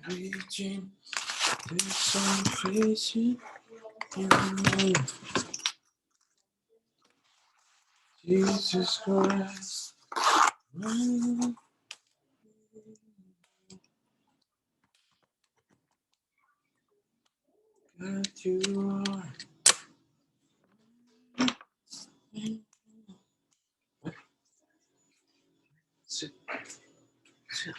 Reaching to some crazy in the name. Jesus Christ. God, you are. Sit. Sit.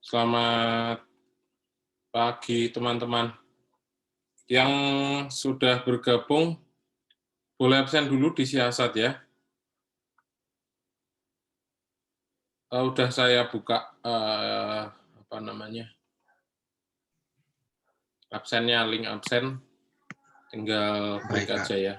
Selamat pagi teman-teman. Yang sudah bergabung, boleh absen dulu di siasat ya. Udah saya buka apa namanya, absennya, link absen, tinggal klik Baik, Kak. aja ya.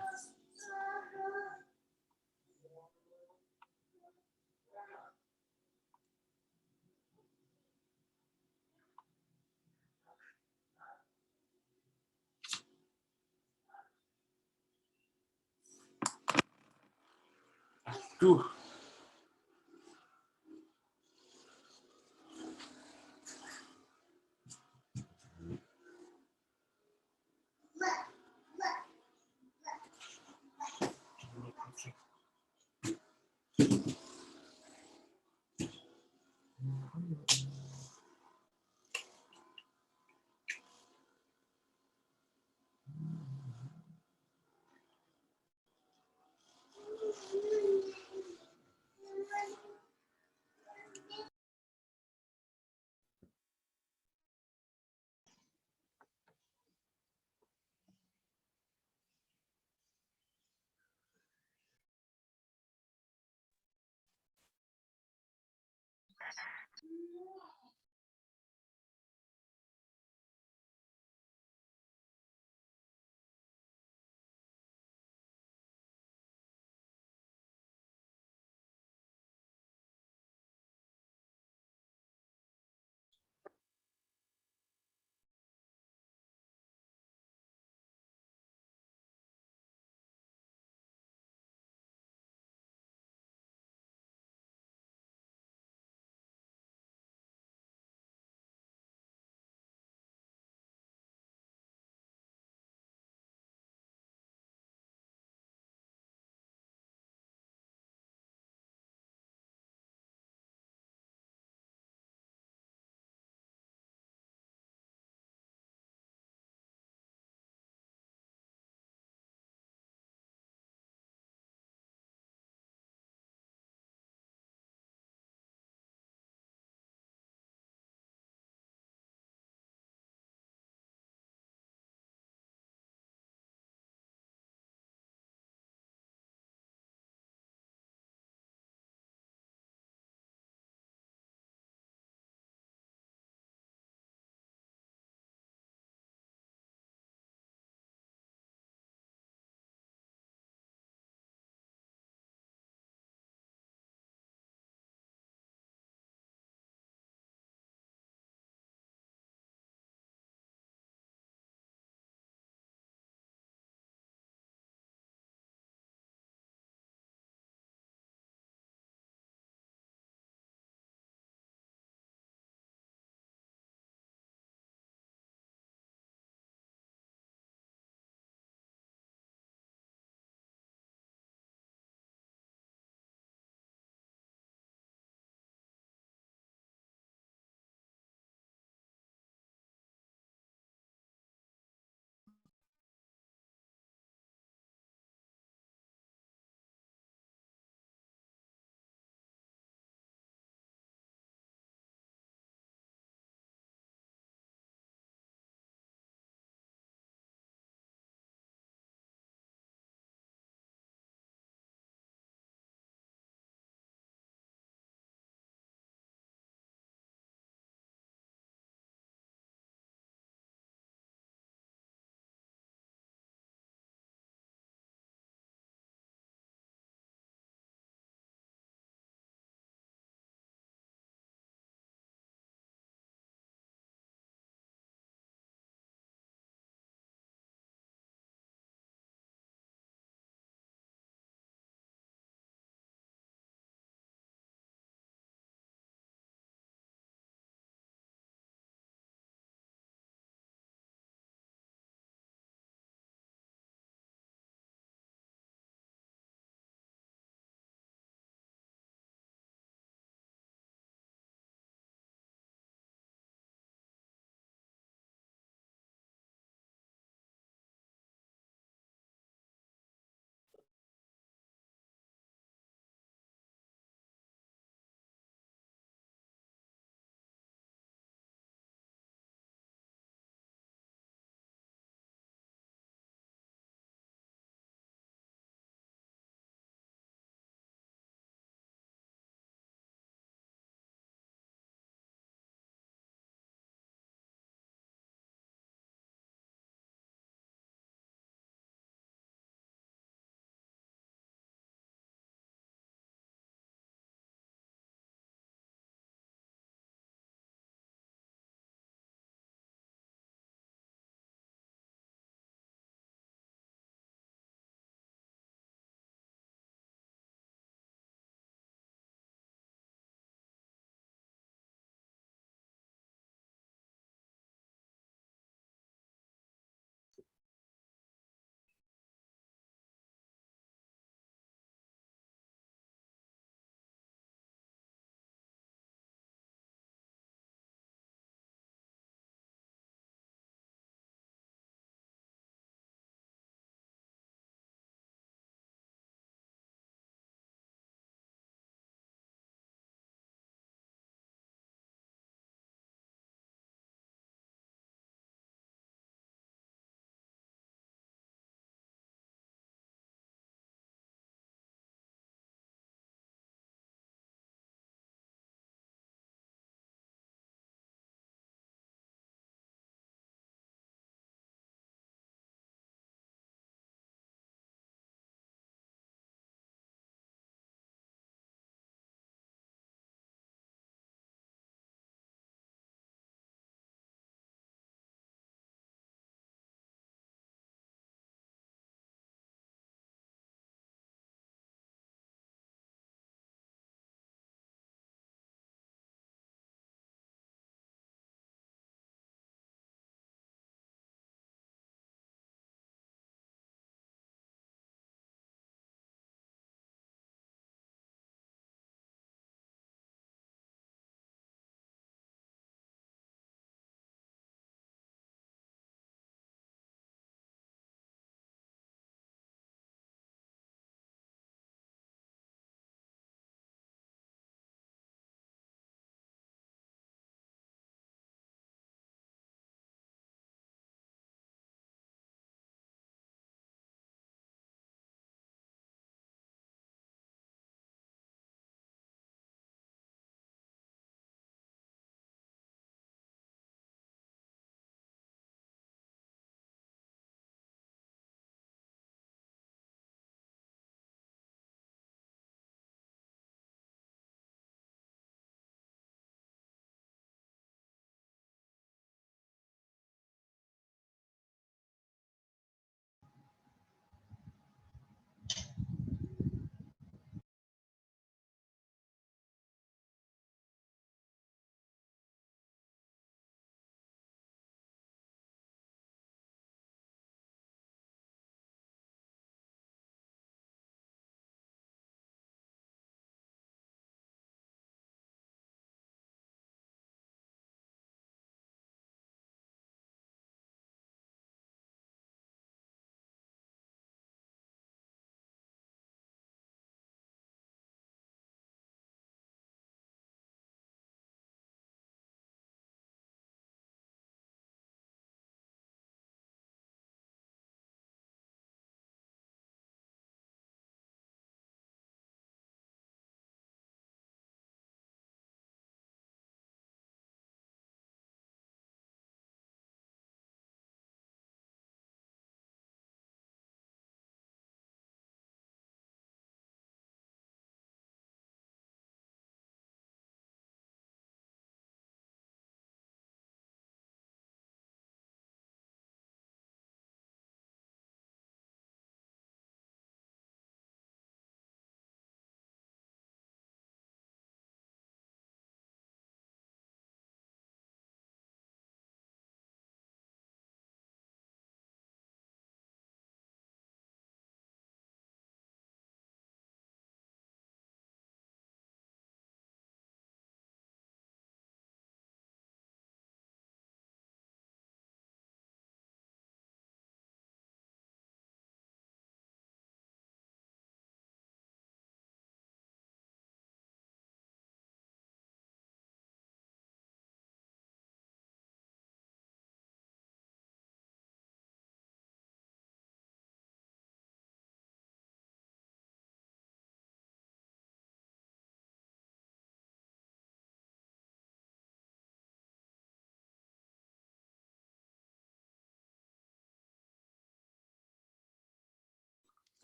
Aduh.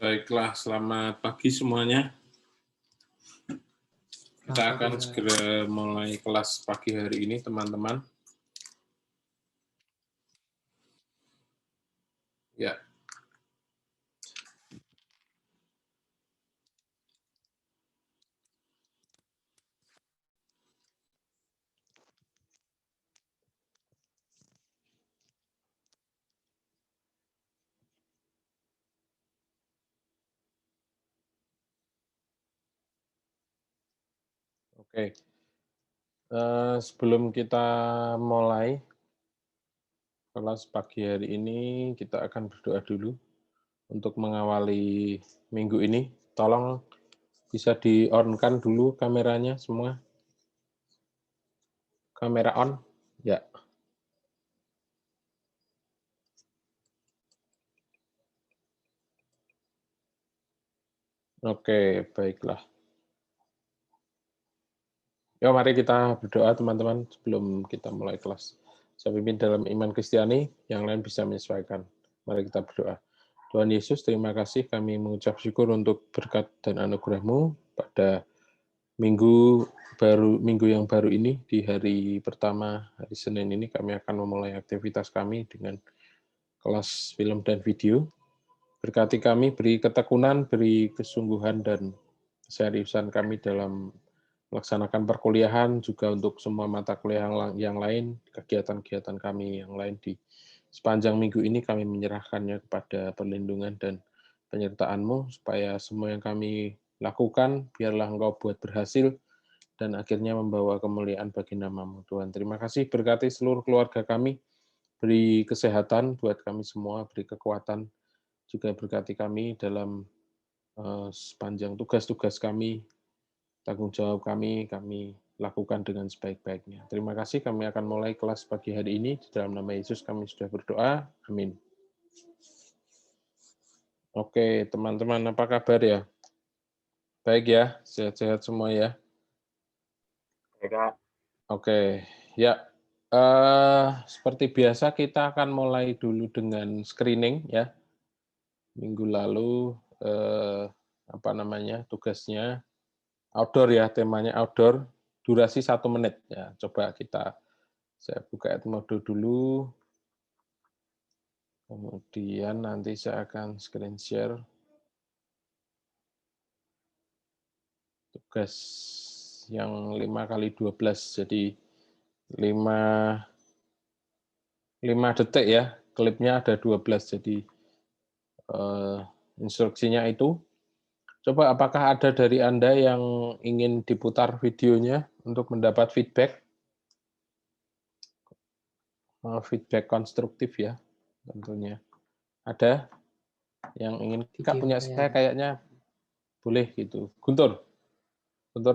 Baiklah, selamat pagi semuanya. Kita akan segera mulai kelas pagi hari ini, teman-teman. Ya. Oke. Sebelum kita mulai kelas pagi hari ini, kita akan berdoa dulu untuk mengawali minggu ini. Tolong bisa di-on-kan dulu kameranya semua. Kamera on. Ya. Oke, baiklah. Ya, mari kita berdoa, teman-teman, sebelum kita mulai kelas. Saya pimpin dalam iman Kristiani, yang lain bisa menyesuaikan. Mari kita berdoa. Tuhan Yesus, terima kasih kami mengucap syukur untuk berkat dan anugerah-Mu pada minggu yang baru ini, di hari pertama, hari Senin ini, kami akan memulai aktivitas kami dengan kelas film dan video. Berkati kami, beri ketekunan, beri kesungguhan, dan keseriusan kami dalam melaksanakan perkuliahan, juga untuk semua mata kuliah yang lain, kegiatan-kegiatan kami yang lain di sepanjang minggu ini kami menyerahkannya kepada perlindungan dan penyertaan-Mu, supaya semua yang kami lakukan, biarlah Engkau buat berhasil, dan akhirnya membawa kemuliaan bagi nama-Mu, Tuhan. Terima kasih, berkati seluruh keluarga kami, beri kesehatan buat kami semua, beri kekuatan, juga berkati kami dalam sepanjang tugas-tugas kami, tanggung jawab kami lakukan dengan sebaik-baiknya. Terima kasih, kami akan mulai kelas pagi hari ini. Di dalam nama Yesus kami sudah berdoa. Amin. Oke, teman-teman, apa kabar ya? Baik ya, sehat-sehat semua ya? Oke, ya. Seperti biasa kita akan mulai dulu dengan screening ya. Minggu lalu tugasnya outdoor ya, temanya outdoor, durasi 1 menit ya. Coba saya buka mode dulu, kemudian nanti saya akan screen share tugas yang 5x12, jadi 5 detik ya, klipnya ada 12, jadi instruksinya itu. Coba apakah ada dari Anda yang ingin diputar videonya untuk mendapat feedback? Feedback konstruktif ya, tentunya. Ada yang ingin, Kak punya saya kayaknya boleh gitu. Guntur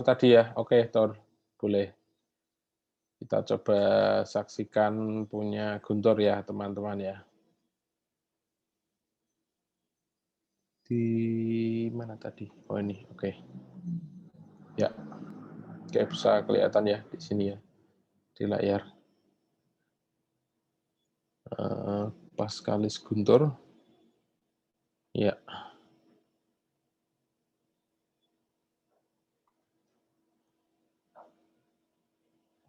tadi ya, oke Tor, boleh. Kita coba saksikan punya Guntur ya teman-teman ya. Di mana tadi? Oh ini, oke. Ya, kayak bisa kelihatan ya di sini ya, di layar. Paskalis Guntur. Ya.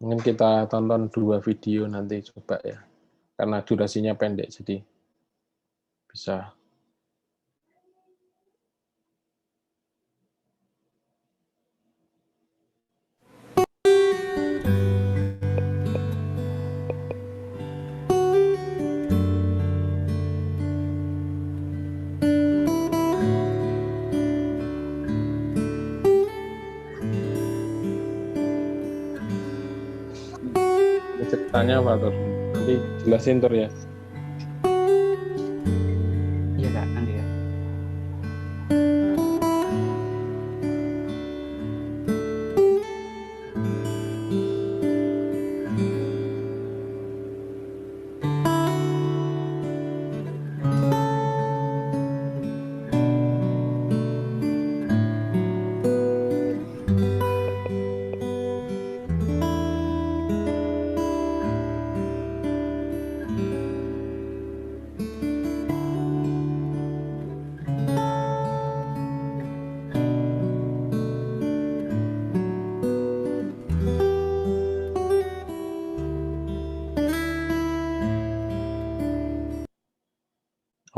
Mungkin kita tonton 2 video nanti coba ya. Karena durasinya pendek, jadi bisa. Ceritanya apa, Tur? Nanti jelasin, Tur ya. Iya, Kak, nanti ya.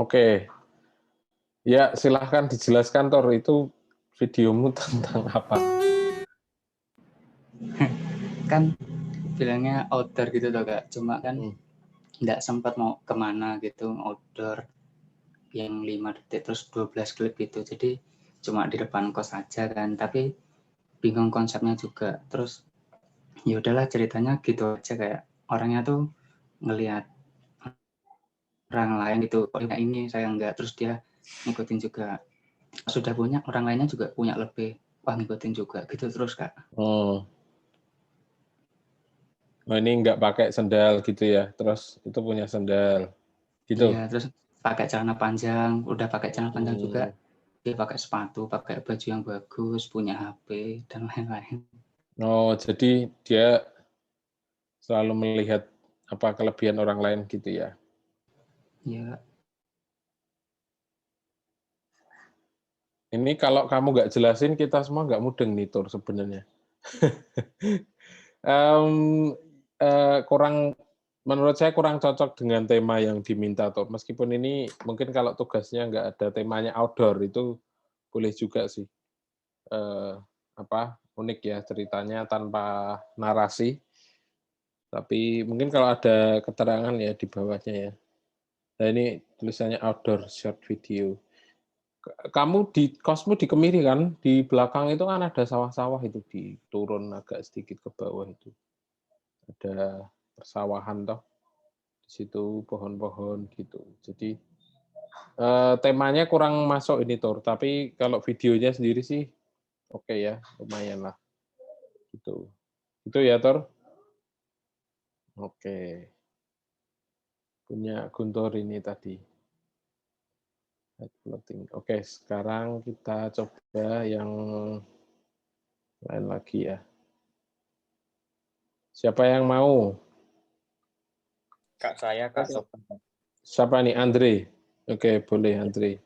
Oke. Ya, silahkan dijelaskan, Tor. Itu videomu tentang apa? Kan bilangnya outdoor gitu loh Kak, cuma kan nggak sempat mau kemana gitu, outdoor yang 5 detik terus 12 klip gitu, jadi cuma di depan kos aja kan, tapi bingung konsepnya juga. Terus ya udahlah ceritanya gitu aja, kayak orangnya tuh ngelihat orang lain gitu, kok ini saya enggak, terus dia ngikutin juga. Sudah punya, orang lainnya juga punya lebih, wah ngikutin juga gitu terus Kak. Oh. Nah, ini nggak pakai sendal gitu ya, terus itu punya sendal gitu. Iya, terus pakai celana panjang, udah pakai celana panjang juga, dia pakai sepatu, pakai baju yang bagus, punya HP dan lain-lain. Oh, jadi dia selalu melihat apa kelebihan orang lain gitu ya. Iya. Ini kalau kamu nggak jelasin, kita semua nggak mudeng nih, Tur, sebenarnya. Kurang, menurut saya kurang cocok dengan tema yang diminta, Tur. Meskipun ini mungkin kalau tugasnya nggak ada temanya outdoor, itu boleh juga sih. Unik ya ceritanya tanpa narasi. Tapi mungkin kalau ada keterangan ya di bawahnya ya. Nah, ini tulisannya outdoor short video. Kamu di kosmu di Kemiri kan? Di belakang itu kan ada sawah-sawah itu, diturun agak sedikit ke bawah itu. Ada persawahan toh. Di situ pohon-pohon gitu. Jadi temanya kurang masuk ini, Tur, tapi kalau videonya sendiri sih oke ya, lumayan lah. Gitu. Itu ya, Tur. Oke. Punya Guntur ini tadi. Oke, sekarang kita coba yang lain lagi ya. Siapa yang mau? Kak saya, Kak Sofan. Siapa nih? Andre. Oke, boleh Andre.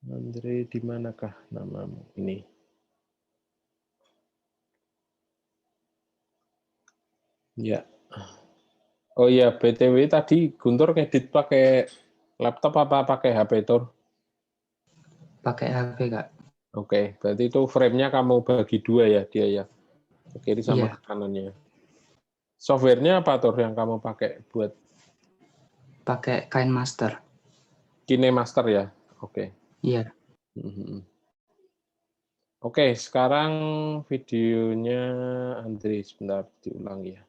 Andre, di manakah namamu ini? Ya. Oh iya, BTW tadi Guntur ngedit pakai laptop apa pakai HP, Tur? Pakai HP Kak. Oke, berarti itu frame-nya kamu bagi dua ya, dia ya. Ke kiri sama Iya. ke kanannya. Software-nya apa, Tur, yang kamu pakai buat? Pakai KineMaster. KineMaster ya? Oke. Iya. Oke, sekarang videonya Andre, sebentar diulang ya.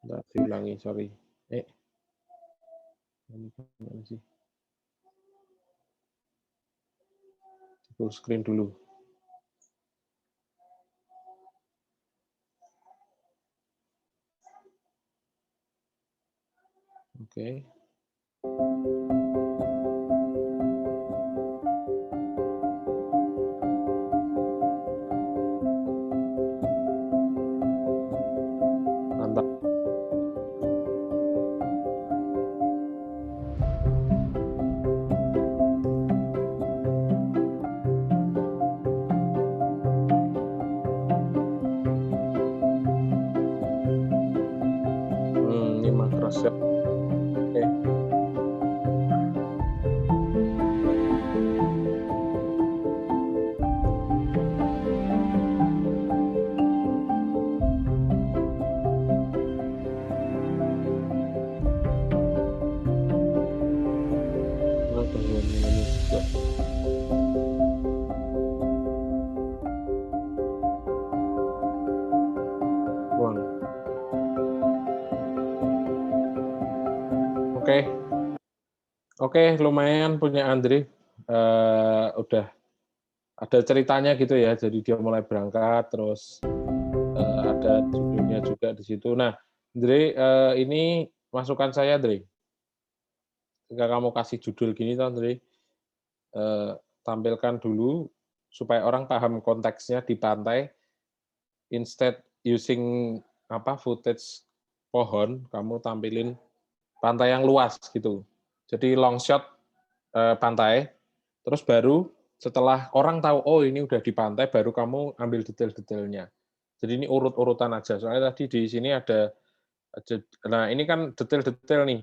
Sebentar diulangi, sorry. Ini gimana sih? Full screen dulu. Oke. Mantap. Ini Microsoft. Oke. Ini juga. Uang. Oke, lumayan punya Andre. Udah ada ceritanya gitu ya. Jadi dia mulai berangkat, terus ada judulnya juga di situ. Nah, Andre, ini masukan saya, Andre. Jika kamu kasih judul gini, Andre, tampilkan dulu supaya orang paham konteksnya di pantai. Instead using footage pohon, kamu tampilin pantai yang luas gitu. Jadi long shot pantai, terus baru setelah orang tahu, oh ini udah di pantai, baru kamu ambil detail-detailnya. Jadi ini urut-urutan aja. Soalnya tadi di sini ada, nah ini kan detail-detail nih.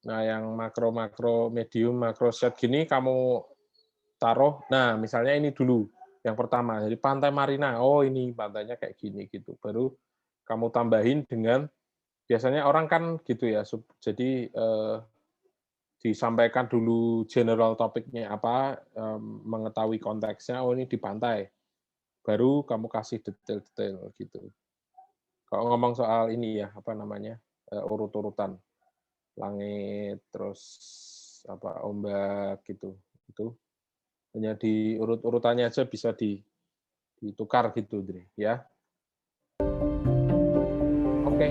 Nah yang makro-makro, medium, makro set gini kamu taruh, nah misalnya ini dulu, yang pertama, jadi Pantai Marina, oh ini pantainya kayak gini gitu. Baru kamu tambahin dengan, biasanya orang kan gitu ya, jadi disampaikan dulu general topiknya apa, mengetahui konteksnya, oh ini di pantai. Baru kamu kasih detail-detail gitu. Kalau ngomong soal ini ya, apa namanya, urut-urutan, langit, terus apa ombak gitu, itu hanya di urut-urutannya aja bisa ditukar gitu, Dre, ya. Oke.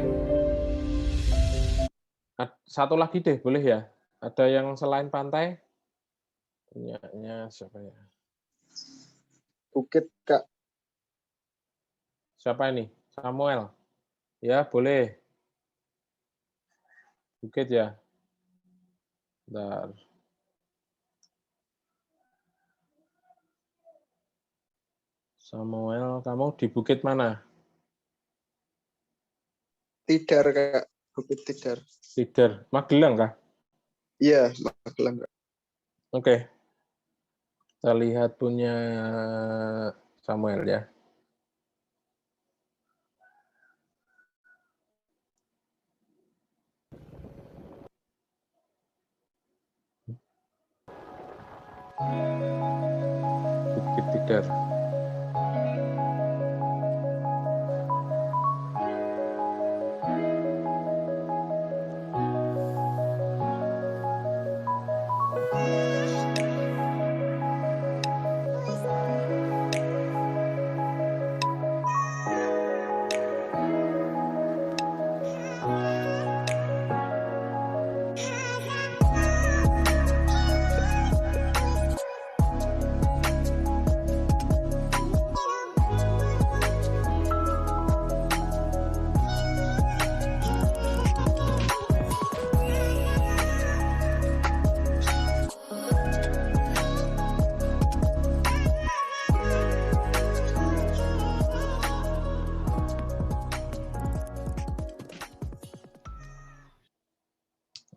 Satu lagi deh, boleh ya? Ada yang selain pantai? Punyanya siapa ya? Bukit, Kak. Siapa ini? Samuel. Ya, boleh. Bukit ya. Bentar. Samuel, kamu di bukit mana? Tidar, Kak. Bukit Tidar. Tidar. Magelang kah? Iya, Magelang, Kak. Oke. Kita lihat punya Samuel ya. Bukit Tidar.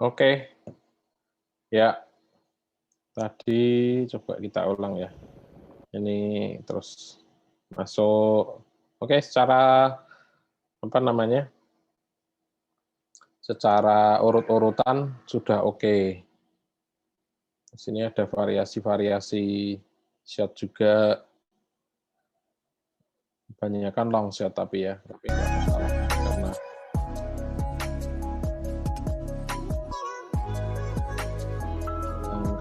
Oke. Ya. Tadi coba kita ulang ya. Ini terus masuk. Oke, secara apa namanya? Secara urut-urutan sudah oke. Di sini ada variasi-variasi shot juga. Kebanyakan long shot tapi ya, tapi nggak masalah karena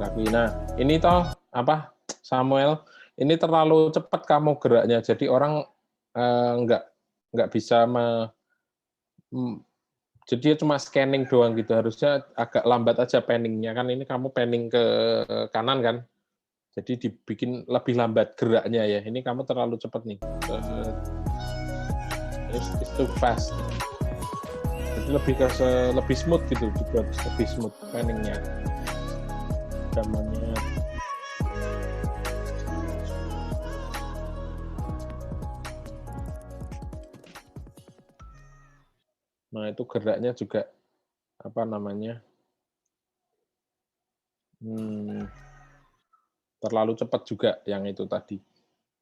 kaki. Nah, ini toh apa Samuel? Ini terlalu cepat kamu geraknya, jadi orang nggak bisa jadi dia cuma scanning doang gitu. Harusnya agak lambat aja panningnya kan. Ini kamu panning ke kanan kan, jadi dibikin lebih lambat geraknya ya. Ini kamu terlalu cepat nih. It's too fast. Jadi lebih smooth gitu, dibuat lebih smooth panningnya. Gambarnya. Nah itu geraknya juga apa namanya terlalu cepat juga yang itu tadi.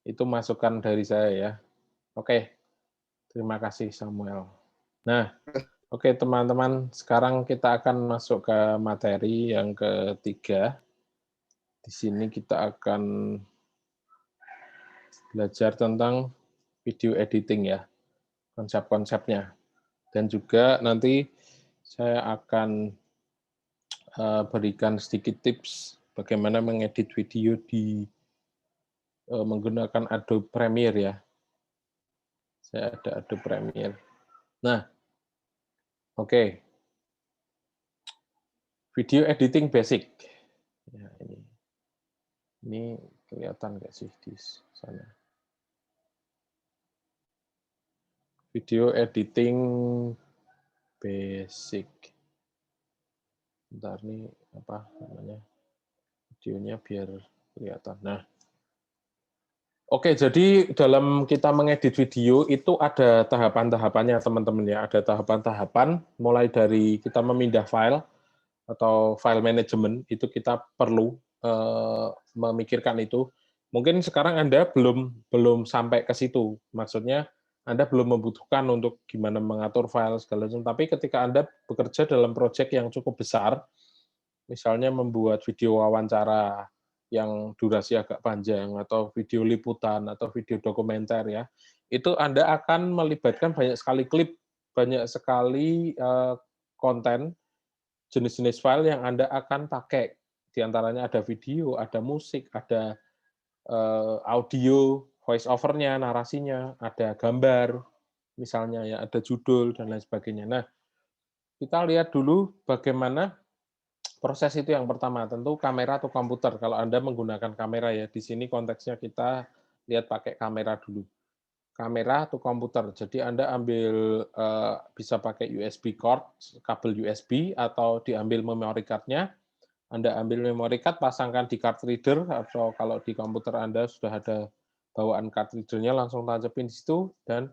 Itu masukan dari saya ya. Oke, terima kasih Samuel. Nah, oke teman-teman, sekarang kita akan masuk ke materi yang ketiga. Di sini kita akan belajar tentang video editing ya, konsep-konsepnya. Dan juga nanti saya akan berikan sedikit tips bagaimana mengedit video di menggunakan Adobe Premiere ya. Saya ada Adobe Premiere. Nah, oke. Video editing basic. Ya, ini kelihatan nggak sih di sana? Video editing basic. Bentar nih apa namanya? Videonya biar kelihatan. Nah, oke, jadi dalam kita mengedit video itu ada tahapan-tahapannya teman-teman ya. Ada tahapan-tahapan mulai dari kita memindah file atau file management itu kita perlu memikirkan itu. Mungkin sekarang Anda belum sampai ke situ. Maksudnya Anda belum membutuhkan untuk gimana mengatur file segala macam. Tapi ketika Anda bekerja dalam proyek yang cukup besar, misalnya membuat video wawancara yang durasi agak panjang, atau video liputan, atau video dokumenter ya, itu Anda akan melibatkan banyak sekali klip, banyak sekali konten, jenis-jenis file yang Anda akan pakai. Di antaranya ada video, ada musik, ada audio, voice over-nya, narasinya, ada gambar, misalnya ya, ada judul, dan lain sebagainya. Nah, kita lihat dulu bagaimana proses itu. Yang pertama, tentu kamera atau komputer. Kalau Anda menggunakan kamera ya, di sini konteksnya kita lihat pakai kamera dulu. Kamera atau komputer. Jadi Anda ambil, bisa pakai USB cord, kabel USB, atau diambil memory card-nya. Anda ambil memory card, pasangkan di card reader, atau kalau di komputer Anda sudah ada bawaan card reader-nya, langsung tancapin di situ, dan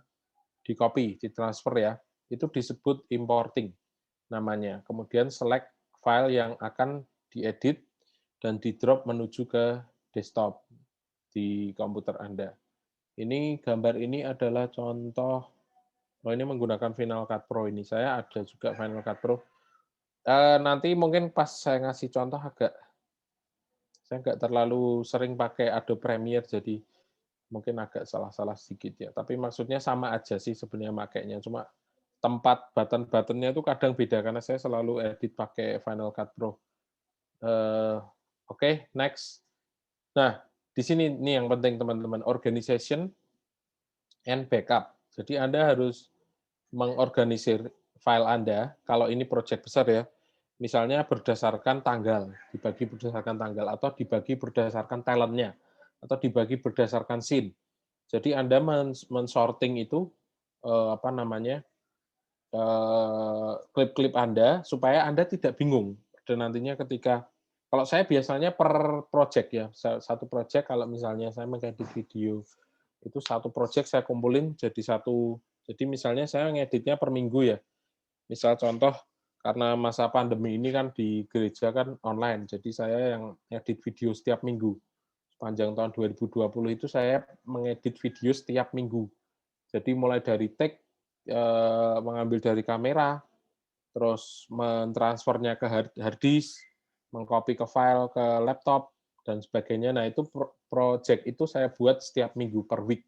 di-copy, di-transfer ya. Itu disebut importing namanya. Kemudian select file yang akan diedit dan di-drop menuju ke desktop di komputer Anda. Ini gambar ini adalah contoh, ini menggunakan Final Cut Pro ini. Saya ada juga Final Cut Pro. Nanti mungkin pas saya ngasih contoh saya nggak terlalu sering pakai Adobe Premiere, jadi mungkin agak salah-salah sedikit ya. Tapi maksudnya sama aja sih sebenarnya makainya. Cuma tempat button-buttonnya itu kadang beda, karena saya selalu edit pakai Final Cut Pro. Oke, next. Nah, di sini nih yang penting teman-teman, organization and backup. Jadi Anda harus mengorganisir file Anda, kalau ini project besar ya, misalnya berdasarkan tanggal, dibagi berdasarkan tanggal, atau dibagi berdasarkan talent-nya, atau dibagi berdasarkan scene. Jadi Anda men-sorting itu, klip-klip Anda, supaya Anda tidak bingung. Dan nantinya ketika, kalau saya biasanya per project ya, satu project kalau misalnya saya mengedit video, itu satu project saya kumpulin jadi satu. Jadi misalnya saya ngeditnya per minggu ya. Misal contoh, karena masa pandemi ini kan di gereja kan online, jadi saya yang edit video setiap minggu. Sepanjang tahun 2020 itu saya mengedit video setiap minggu. Jadi mulai dari take, mengambil dari kamera, terus mentransfernya ke hard disk, mengcopy ke file ke laptop, dan sebagainya. Nah, itu project itu saya buat setiap minggu per week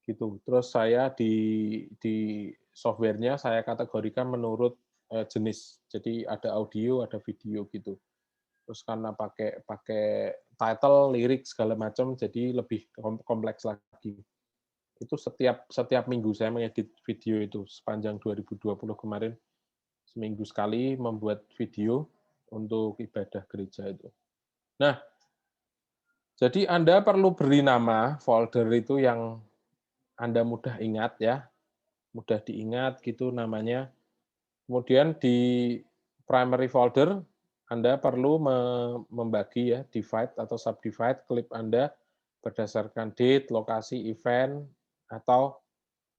gitu. Terus saya di software-nya saya kategorikan menurut jenis. Jadi ada audio, ada video gitu. Terus karena pakai title, lirik segala macam, jadi lebih kompleks lagi. Itu setiap minggu saya mengedit video itu sepanjang 2020 kemarin, seminggu sekali membuat video untuk ibadah gereja itu. Nah, jadi Anda perlu beri nama folder itu yang Anda mudah ingat ya, mudah diingat gitu namanya. Kemudian di primary folder Anda perlu membagi ya, divide atau subdivide klip Anda berdasarkan date, lokasi, event, atau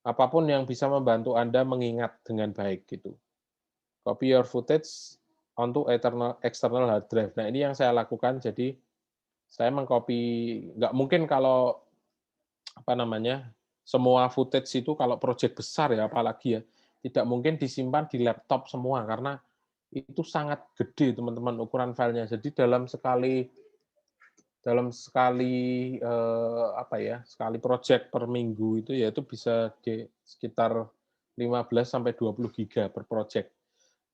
apapun yang bisa membantu Anda mengingat dengan baik gitu. Copy your footage onto external hard drive. Nah, ini yang saya lakukan. Jadi saya mengcopy, nggak mungkin kalau semua footage itu kalau project besar ya, apalagi ya, tidak mungkin disimpan di laptop semua karena itu sangat gede teman-teman ukuran filenya. Jadi dalam sekali sekali project per minggu itu ya itu bisa di sekitar 15 sampai 20 giga per project.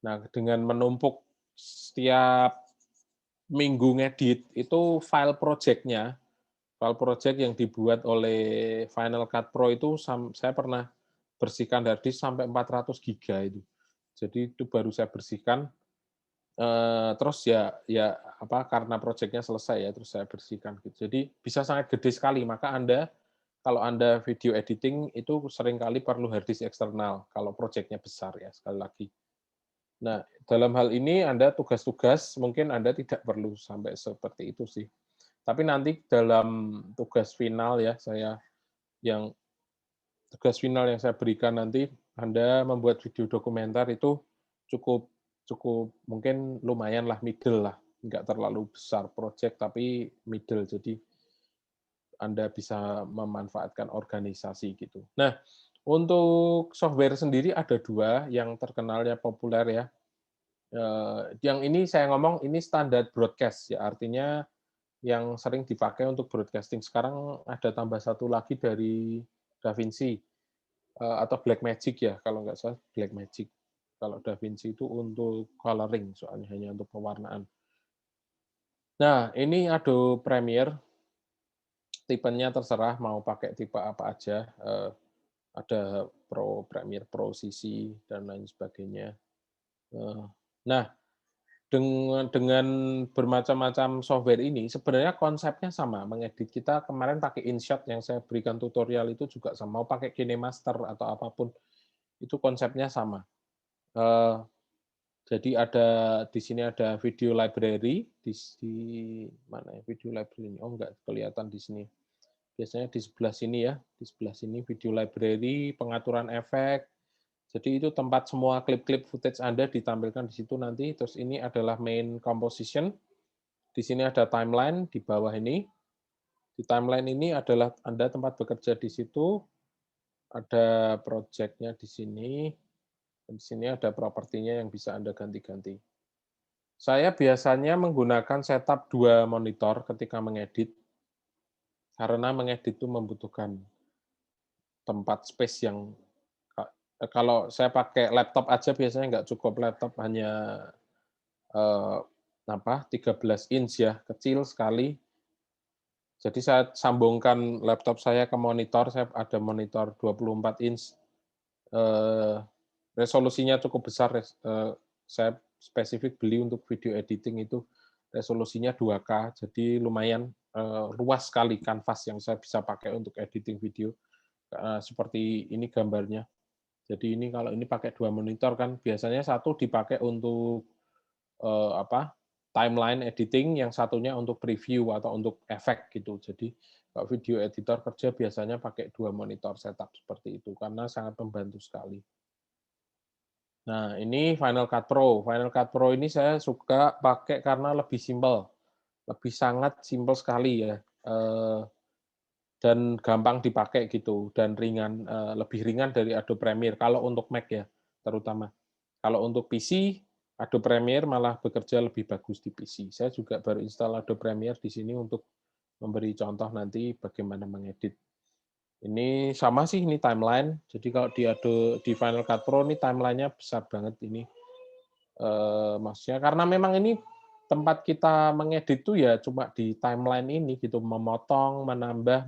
Nah, dengan menumpuk setiap minggu ngedit itu file project yang dibuat oleh Final Cut Pro itu saya pernah bersihkan hard disk sampai 400 giga itu. Jadi itu baru saya bersihkan. Terus karena proyeknya selesai ya, terus saya bersihkan gitu. Jadi bisa sangat gede sekali. Maka kalau Anda video editing itu seringkali perlu hard disk eksternal kalau proyeknya besar ya, sekali lagi. Nah, dalam hal ini Anda tugas-tugas mungkin Anda tidak perlu sampai seperti itu sih. Tapi nanti dalam tugas final ya, tugas final yang saya berikan nanti, Anda membuat video dokumenter itu cukup mungkin lumayan lah, middle lah, nggak terlalu besar project tapi middle, jadi Anda bisa memanfaatkan organisasi gitu. Nah, untuk software sendiri ada 2 yang terkenal ya, populer ya. Yang ini saya ngomong ini standar broadcast ya, artinya yang sering dipakai untuk broadcasting. Sekarang ada tambah satu lagi dari DaVinci atau Blackmagic ya, kalau nggak salah Blackmagic. Kalau DaVinci itu untuk coloring, soalnya hanya untuk pewarnaan. Nah, ini Adobe Premiere, tipenya terserah mau pakai tipe apa aja. Ada Pro, Premiere Pro, CC, dan lain sebagainya. Nah, dengan bermacam-macam software ini, sebenarnya konsepnya sama. Mengedit, kita kemarin pakai InShot yang saya berikan tutorial itu juga sama. Mau pakai KineMaster atau apapun, itu konsepnya sama. Jadi di sini ada video library, di mana ya video library ini? Oh, enggak kelihatan di sini. Biasanya di sebelah sini ya, di sebelah sini video library, pengaturan efek. Jadi itu tempat semua klip-klip footage Anda ditampilkan di situ nanti. Terus ini adalah main composition. Di sini ada timeline di bawah ini. Di timeline ini adalah Anda tempat bekerja di situ. Ada project-nya di sini. Dan di sini ada propertinya yang bisa Anda ganti-ganti. Saya biasanya menggunakan setup 2 monitor ketika mengedit. Karena mengedit itu membutuhkan tempat space yang, kalau saya pakai laptop aja biasanya nggak cukup, laptop hanya 13 inch ya, kecil sekali. Jadi saya sambungkan laptop saya ke monitor, saya ada monitor 24 inch, resolusinya cukup besar, saya spesifik beli untuk video editing itu resolusinya 2K, jadi lumayan luas sekali kanvas yang saya bisa pakai untuk editing video. Seperti ini gambarnya. Jadi ini kalau ini pakai 2 monitor kan, biasanya satu dipakai untuk timeline editing, yang satunya untuk preview atau untuk efek gitu. Jadi kalau video editor kerja biasanya pakai 2 monitor setup seperti itu karena sangat membantu sekali. Nah, ini Final Cut Pro. Final Cut Pro ini saya suka pakai karena lebih simpel. Lebih sangat simpel sekali ya. Dan gampang dipakai gitu, dan ringan, lebih ringan dari Adobe Premiere kalau untuk Mac ya, terutama. Kalau untuk PC, Adobe Premiere malah bekerja lebih bagus di PC. Saya juga baru install Adobe Premiere di sini untuk memberi contoh nanti bagaimana mengedit. Ini sama sih, ini timeline. Jadi kalau di Final Cut Pro ini timeline-nya besar banget ini. Maksudnya karena memang ini tempat kita mengedit tuh ya cuma di timeline ini gitu, memotong, menambah,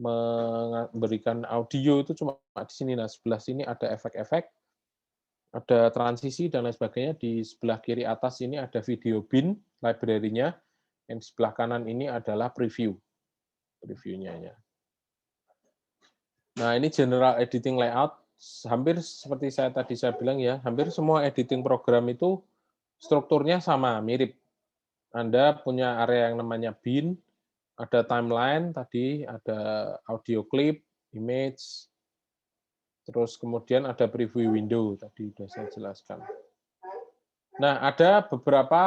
memberikan audio itu cuma di sini. Nah, sebelah sini ada efek-efek, ada transisi dan lain sebagainya. Di sebelah kiri atas ini ada video bin library-nya. Yang di sebelah kanan ini adalah previewnya ya. Nah, ini general editing layout. Hampir seperti saya bilang ya, hampir semua editing program itu strukturnya sama, mirip. Anda punya area yang namanya bin, ada timeline tadi, ada audio clip, image, terus kemudian ada preview window, tadi sudah saya jelaskan. Nah, ada beberapa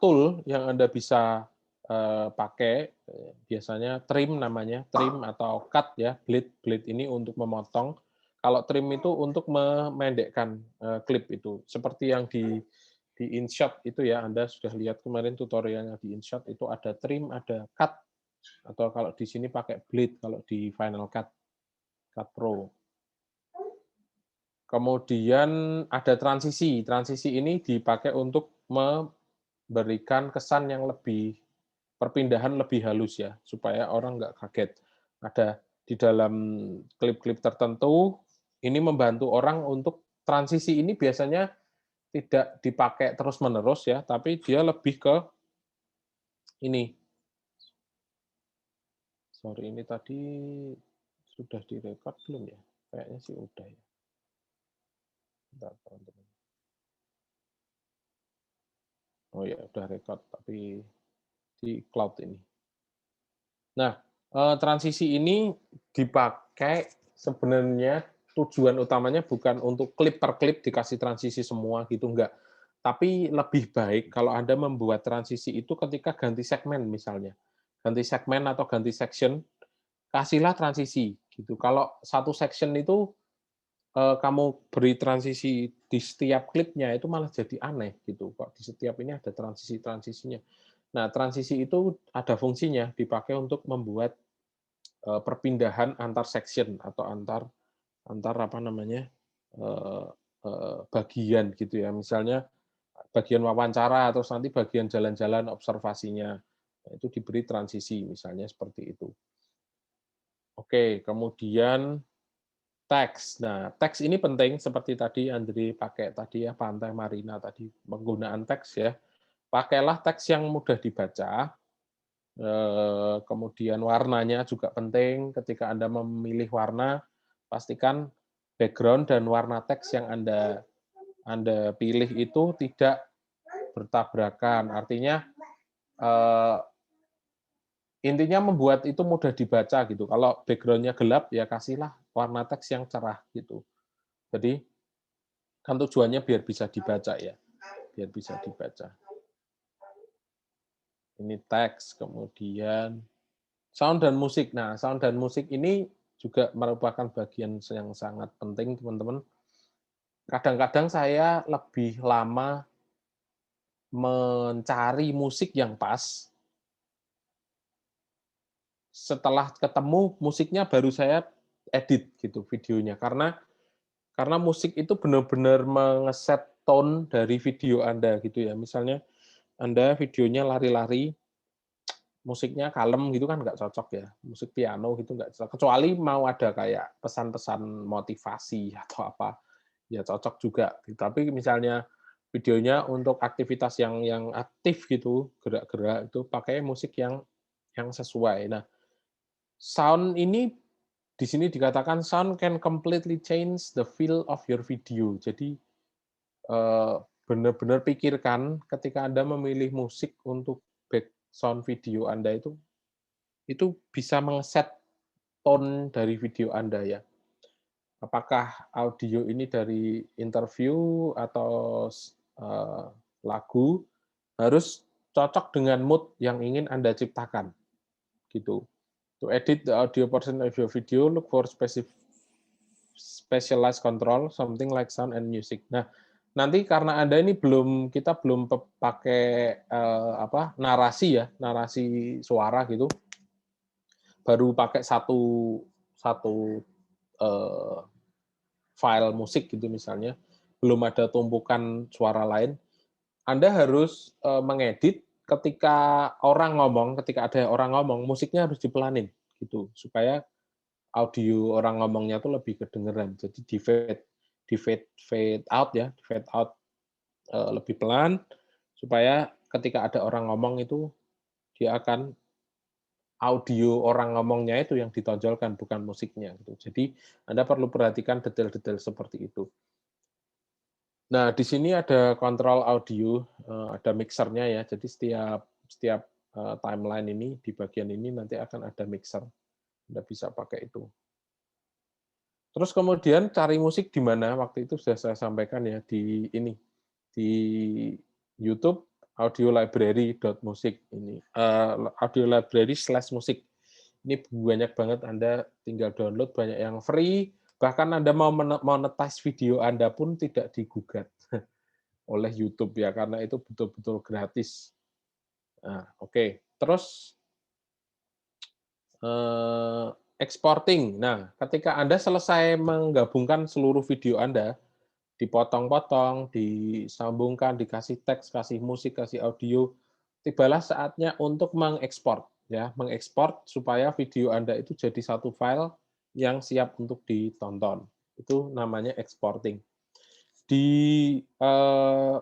tool yang Anda bisa pakai, biasanya trim namanya, trim atau cut ya, blade ini untuk memotong. Kalau trim itu untuk memendekkan klip itu, seperti yang di InShot itu ya, Anda sudah lihat kemarin tutorialnya di InShot itu ada trim, ada cut, atau kalau di sini pakai blade kalau di Final Cut Pro. Kemudian ada transisi. Transisi ini dipakai untuk memberikan kesan yang lebih, perpindahan lebih halus ya, supaya orang nggak kaget. Ada di dalam klip-klip tertentu, ini membantu orang untuk transisi ini biasanya tidak dipakai terus-menerus ya, tapi dia lebih ke ini. Sorry, ini tadi sudah direkod belum ya? Kayaknya sih udah ya. Bentar, teman-teman. Oh ya, udah record, tapi di cloud ini. Nah, transisi ini dipakai sebenarnya tujuan utamanya bukan untuk klip per klip dikasih transisi semua gitu, enggak. Tapi lebih baik kalau Anda membuat transisi itu ketika ganti segmen misalnya. Ganti segmen atau ganti section, kasihlah transisi gitu. Kalau satu section itu kamu beri transisi di setiap klipnya itu malah jadi aneh gitu. Kok di setiap ini ada transisi-transisinya. Nah, transisi itu ada fungsinya dipakai untuk membuat perpindahan antar section atau antar apa namanya bagian gitu ya. Misalnya bagian wawancara atau nanti bagian jalan-jalan observasinya. Nah, itu diberi transisi misalnya seperti itu. Oke, kemudian teks. Nah, teks ini penting seperti tadi Andri pakai tadi ya, Pantai Marina tadi, penggunaan teks ya. Pakailah teks yang mudah dibaca. Kemudian warnanya juga penting. Ketika Anda memilih warna, pastikan background dan warna teks yang Anda pilih itu tidak bertabrakan. Artinya intinya membuat itu mudah dibaca gitu. Kalau background-nya gelap, ya kasihlah warna teks yang cerah gitu. Jadi kan tujuannya biar bisa dibaca ya, biar bisa dibaca. Ini teks, kemudian sound dan musik. Nah, sound dan musik ini juga merupakan bagian yang sangat penting, teman-teman. Kadang-kadang saya lebih lama mencari musik yang pas. Setelah ketemu musiknya baru saya edit gitu videonya. Karena musik itu benar-benar mengeset tone dari video Anda gitu ya. Misalnya Anda videonya lari-lari, musiknya kalem gitu kan nggak cocok ya. Musik piano gitu nggak cocok. Kecuali mau ada kayak pesan-pesan motivasi atau apa, ya cocok juga. Tapi misalnya videonya untuk aktivitas yang aktif gitu, gerak-gerak itu pakai musik yang sesuai. Nah, sound ini di sini dikatakan sound can completely change the feel of your video. Jadi benar-benar pikirkan ketika Anda memilih musik untuk background video Anda itu bisa mengeset tone dari video Anda ya. Apakah audio ini dari interview atau lagu harus cocok dengan mood yang ingin Anda ciptakan gitu. To edit the audio portion of your video, look for specialized control, something like sound and music. Nah, nanti karena Anda ini kita belum pakai narasi ya, narasi suara gitu. Baru pakai satu file musik gitu misalnya, belum ada tumpukan suara lain. Anda harus mengedit ketika ada orang ngomong, musiknya harus dipelanin gitu supaya audio orang ngomongnya tuh lebih kedengeran. Jadi di fade out ya, di fade out lebih pelan supaya ketika ada orang ngomong itu dia akan audio orang ngomongnya itu yang ditonjolkan bukan musiknya gitu. Jadi Anda perlu perhatikan detail-detail seperti itu. Nah, di sini ada kontrol audio, ada mixernya ya. Jadi setiap timeline ini di bagian ini nanti akan ada mixer. Anda bisa pakai itu. Terus kemudian cari musik di mana? Waktu itu sudah saya sampaikan ya di YouTube audiolibrary.music ini audiolibrary/musik. Ini banyak banget Anda tinggal download, banyak yang free, bahkan Anda mau monetize video Anda pun tidak digugat oleh YouTube ya karena itu betul-betul gratis. Nah, oke. Terus exporting. Nah, ketika Anda selesai menggabungkan seluruh video Anda, dipotong-potong, disambungkan, dikasih teks, kasih musik, kasih audio, tibalah saatnya untuk mengekspor. Ya, mengekspor supaya video Anda itu jadi satu file yang siap untuk ditonton. Itu namanya exporting.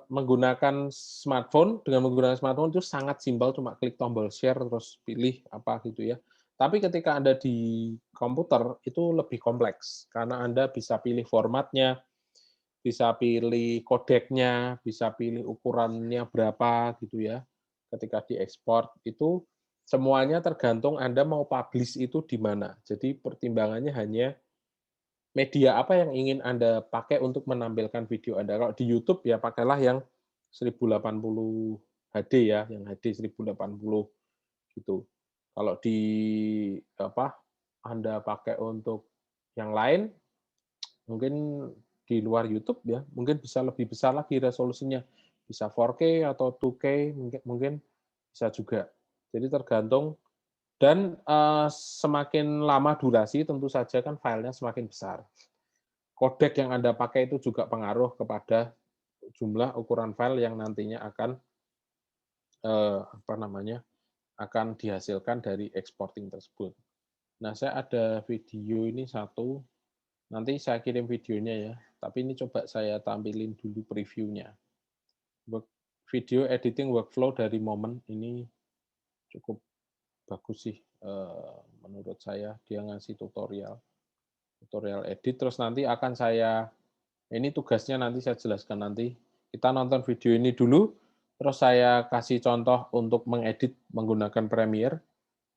Menggunakan smartphone, dengan menggunakan smartphone itu sangat simpel, cuma klik tombol share terus pilih apa gitu ya. Tapi ketika Anda di komputer itu lebih kompleks karena Anda bisa pilih formatnya, bisa pilih kodeknya, bisa pilih ukurannya berapa gitu ya. Ketika diekspor itu semuanya tergantung Anda mau publish itu di mana. Jadi pertimbangannya hanya media apa yang ingin Anda pakai untuk menampilkan video Anda. Kalau di YouTube ya pakailah yang 1080 HD ya, yang HD 1080 gitu. Kalau di Anda pakai untuk yang lain, mungkin di luar YouTube ya, mungkin bisa lebih besar lagi resolusinya, bisa 4K atau 2K mungkin bisa juga. Jadi tergantung dan semakin lama durasi tentu saja kan filenya semakin besar. Kodek yang Anda pakai itu juga pengaruh kepada jumlah ukuran file yang nantinya akan akan dihasilkan dari exporting tersebut. Nah, saya ada video ini satu, nanti saya kirim videonya ya, tapi ini coba saya tampilin dulu previewnya. Video editing workflow dari Moment ini cukup bagus sih menurut saya. Dia ngasih tutorial edit, terus nanti akan ini tugasnya nanti saya jelaskan nanti. Kita nonton video ini dulu, terus saya kasih contoh untuk mengedit menggunakan Premiere,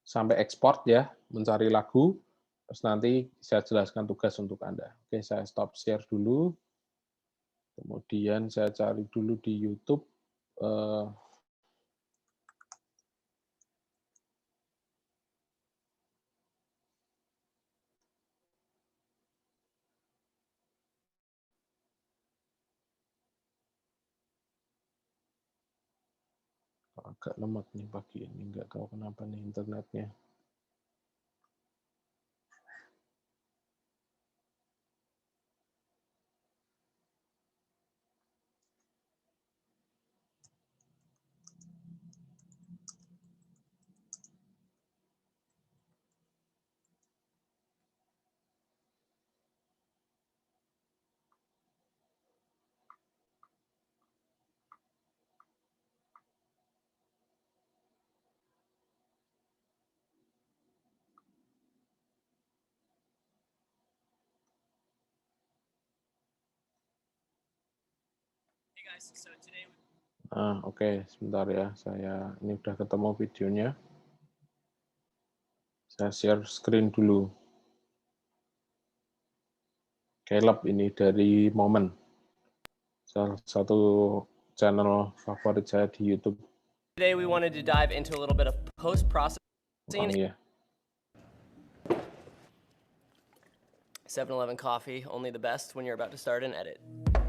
sampai ekspor ya, mencari lagu, terus nanti saya jelaskan tugas untuk Anda. Oke, saya stop share dulu. Kemudian saya cari dulu di YouTube. Agak lemot nih pagi ini, nggak tahu kenapa nih internetnya. Oke, sebentar ya. Ini udah ketemu videonya. Saya share screen dulu. Caleb ini dari Moment. Salah satu channel favorit saya di YouTube. Today we wanted to dive into a little bit of post-processing. Yeah. 7-Eleven coffee, only the best when you're about to start an edit.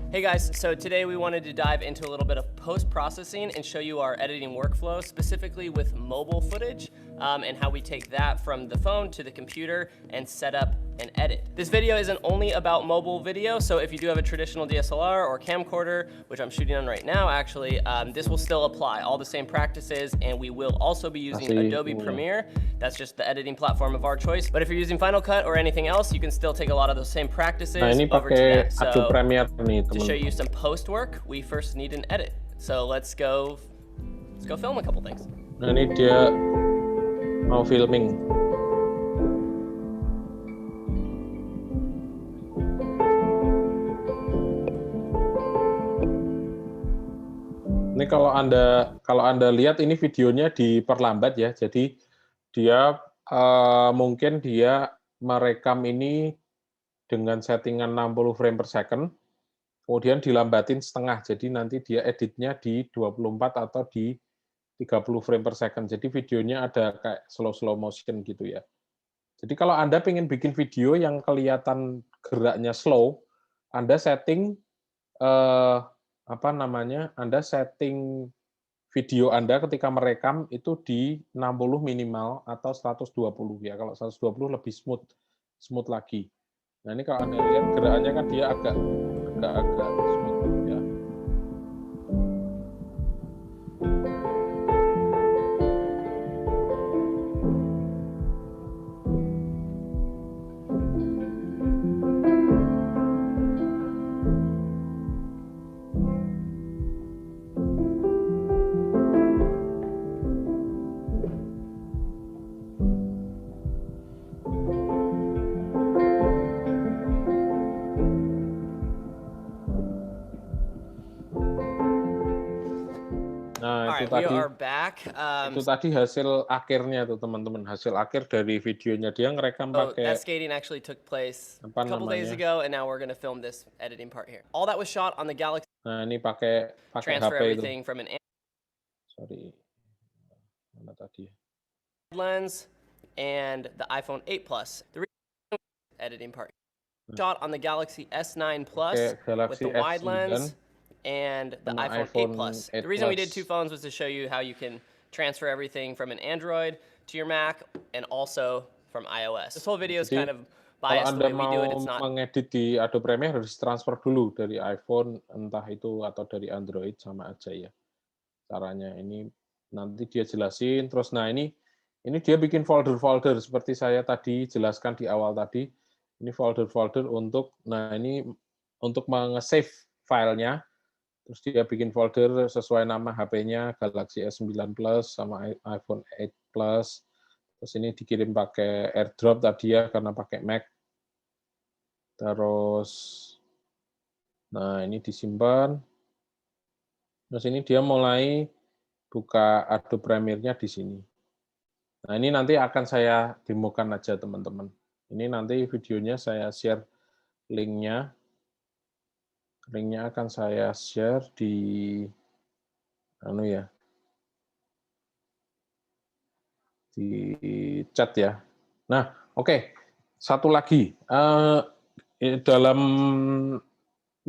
Hey guys, so today we wanted to dive into a little bit of post-processing and show you our editing workflow, specifically with mobile footage, and how we take that from the phone to the computer and set up and edit. This video isn't only about mobile video, so if you do have a traditional DSLR or camcorder, which I'm shooting on right now actually, this will still apply, all the same practices, and we will also be using Adobe Premiere. That's just the editing platform of our choice. But if you're using Final Cut or anything else, you can still take a lot of those same practices over to that. So to show you some post work, we first need an edit. So let's go film a couple things. Nah, ini dia mau filming. Ini kalau Anda lihat ini videonya diperlambat ya. Jadi dia mungkin dia merekam ini dengan settingan 60 frame per second, kemudian dilambatin setengah. Jadi nanti dia editnya di 24 atau di 30 frame per second. Jadi videonya ada kayak slow motion gitu ya. Jadi kalau Anda pengen bikin video yang kelihatan geraknya slow, Anda setting Anda setting video Anda ketika merekam itu di 60 minimal atau 120 ya. Kalau 120 lebih smooth lagi. Nah, ini kalau Anda lihat gerakannya kan dia agak smooth ya. right, we tadi are back. itu tadi hasil akhirnya tuh teman-teman, hasil akhir dari videonya dia ngerekam So that pakai skating actually took place apa a couple days namanya. ago, and now we're going to film this editing part here. All that was shot on the Galaxy. Nah, ini pakai Transfer HP itu. everything from an Sorry. Mana tadi? lens and the iPhone 8 Plus. The editing part shot on the Galaxy S9 Plus with Galaxy the wide S9 lens and the sama iPhone 8 iPhone Plus. 8 The reason we did Plus. two phones was to show you how you can transfer everything from an Android to your Mac and also from iOS. This whole video is Jadi, kind of kalau biased the Anda way we do it. It's mau not. mengedit di Adobe Premiere harus transfer dulu dari iPhone entah itu atau dari Android sama aja ya. Caranya ini nanti dia jelasin terus. Nah, ini dia bikin folder-folder seperti saya tadi jelaskan di awal tadi. Ini folder-folder untuk ini untuk menge-save filenya. Terus dia bikin folder sesuai nama HP-nya Galaxy S9 Plus sama iPhone 8 Plus. Terus ini dikirim pakai AirDrop tadi ya karena pakai Mac. Terus nah ini disimpan. Terus ini dia mulai buka Adobe Premiere-nya di sini. Nah, ini nanti akan saya demokan aja, teman-teman. Ini nanti videonya saya share link-nya. Link-nya akan saya share di di chat ya. Nah, oke. Satu lagi. Dalam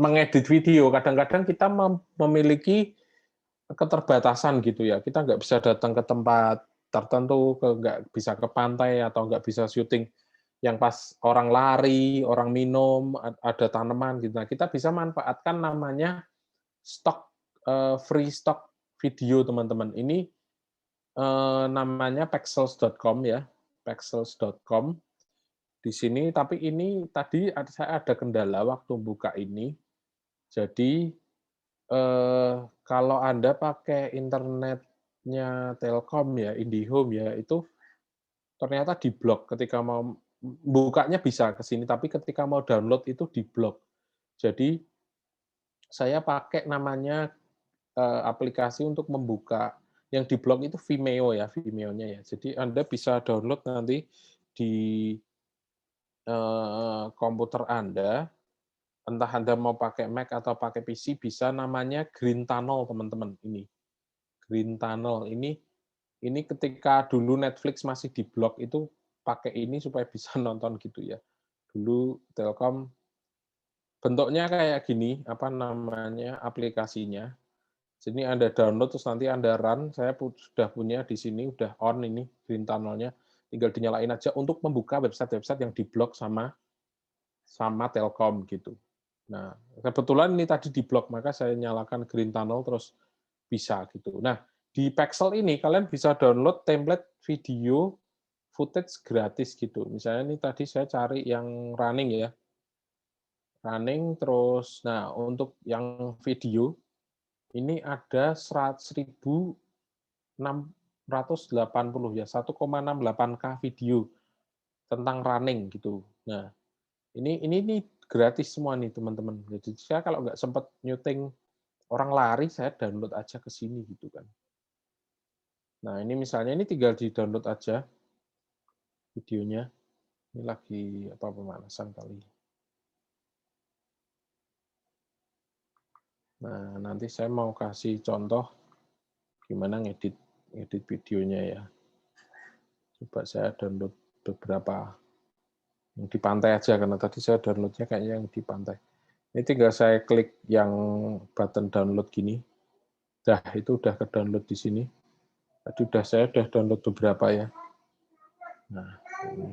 mengedit video, kadang-kadang kita memiliki keterbatasan gitu ya. Kita nggak bisa datang ke tempat tertentu, nggak bisa ke pantai atau nggak bisa syuting yang pas orang lari, orang minum, ada tanaman gitu. Nah, kita bisa manfaatkan namanya free stock video, teman-teman. Ini namanya pexels.com ya, pexels.com. Di sini, tapi ini tadi saya ada kendala waktu buka ini. Jadi kalau Anda pakai internetnya Telkom ya, IndiHome ya, itu ternyata diblok ketika mau bukanya bisa ke sini, tapi ketika mau download itu diblok. Jadi saya pakai namanya aplikasi untuk membuka yang diblok itu Vimeo ya, Vimeo-nya ya. Jadi Anda bisa download nanti di komputer Anda. Entah Anda mau pakai Mac atau pakai PC, bisa namanya Green Tunnel, teman-teman. Ini Green Tunnel ini ketika dulu Netflix masih diblok itu pakai ini supaya bisa nonton gitu ya. Dulu Telkom bentuknya kayak gini, apa namanya aplikasinya. Jadi Anda download terus nanti Anda run. Saya sudah punya di sini, udah on ini Green Tunnel-nya. Tinggal dinyalain aja untuk membuka website-website yang diblok sama Telkom gitu. Nah, kebetulan ini tadi diblok, maka saya nyalakan Green Tunnel terus bisa gitu. Nah, di Pexel ini kalian bisa download template video footage gratis gitu. Misalnya ini tadi saya cari yang running ya. Running terus, nah untuk yang video ini ada 1.680 ya, 1,68K video tentang running gitu. Nah, ini gratis semua nih teman-teman. Jadi saya kalau nggak sempat nyuting orang lari, saya download aja ke sini gitu kan. Nah ini misalnya ini tinggal di download aja videonya. Ini lagi pemanasan kali. Nah nanti saya mau kasih contoh gimana ngedit videonya ya. Coba saya download beberapa. Yang di pantai aja, karena tadi saya downloadnya kayaknya yang di pantai. Ini tinggal saya klik yang button download gini. Dah, itu udah ke download di sini. Tadi saya udah download beberapa ya. Nah, ini.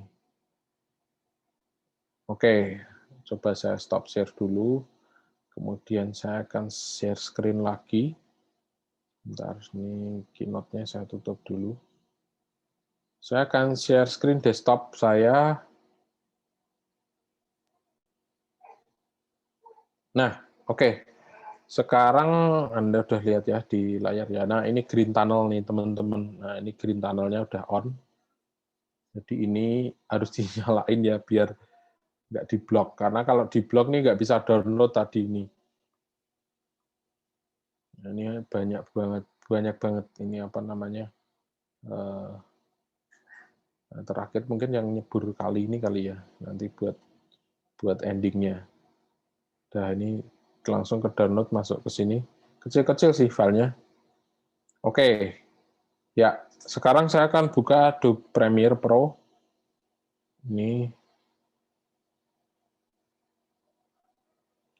Oke, coba saya stop share dulu. Kemudian saya akan share screen lagi. Bentar, ini keynote-nya saya tutup dulu. Saya akan share screen desktop saya. Nah, oke. Sekarang Anda udah lihat ya di layar ya. Nah, ini Green Tunnel nih, teman-teman. Nah, ini Green Tunnel-nya udah on. Jadi ini harus dinyalain ya biar nggak diblok. Karena kalau diblok nih nggak bisa download tadi ini. Nah, ini banyak banget banyak banget ini apa namanya, terakhir mungkin yang nyebur kali ini kali ya, nanti buat endingnya. Nah ini langsung ke download, masuk ke sini, kecil-kecil sih filenya. Oke, ya sekarang saya akan buka Adobe Premiere Pro. Ini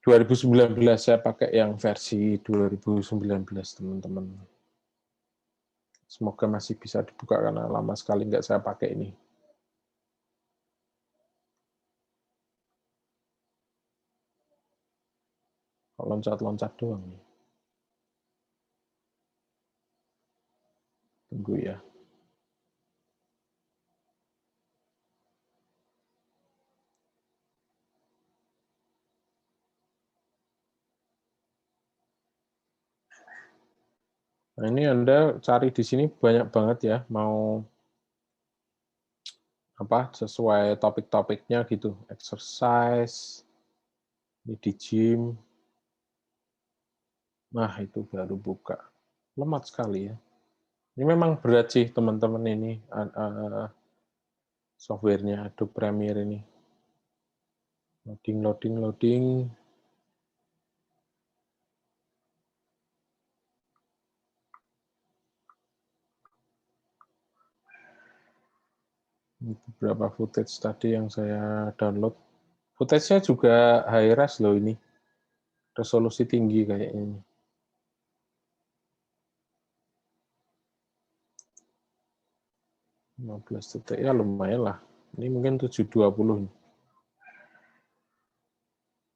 2019, saya pakai yang versi 2019 teman-teman. Semoga masih bisa dibuka karena lama sekali nggak saya pakai ini. Loncat-loncat doang nih. Tunggu ya. Nah, ini Anda cari di sini banyak banget ya, mau apa sesuai topik-topiknya gitu, exercise, ini di gym. Nah, itu baru buka. Lemot sekali ya. Ini memang berat sih teman-teman ini softwarenya Adobe Premiere ini. Loading. Beberapa footage tadi yang saya download. Footage-nya juga high res loh ini. Resolusi tinggi kayaknya. Ini. 15 detik ya lumayan lah. Ini mungkin 720.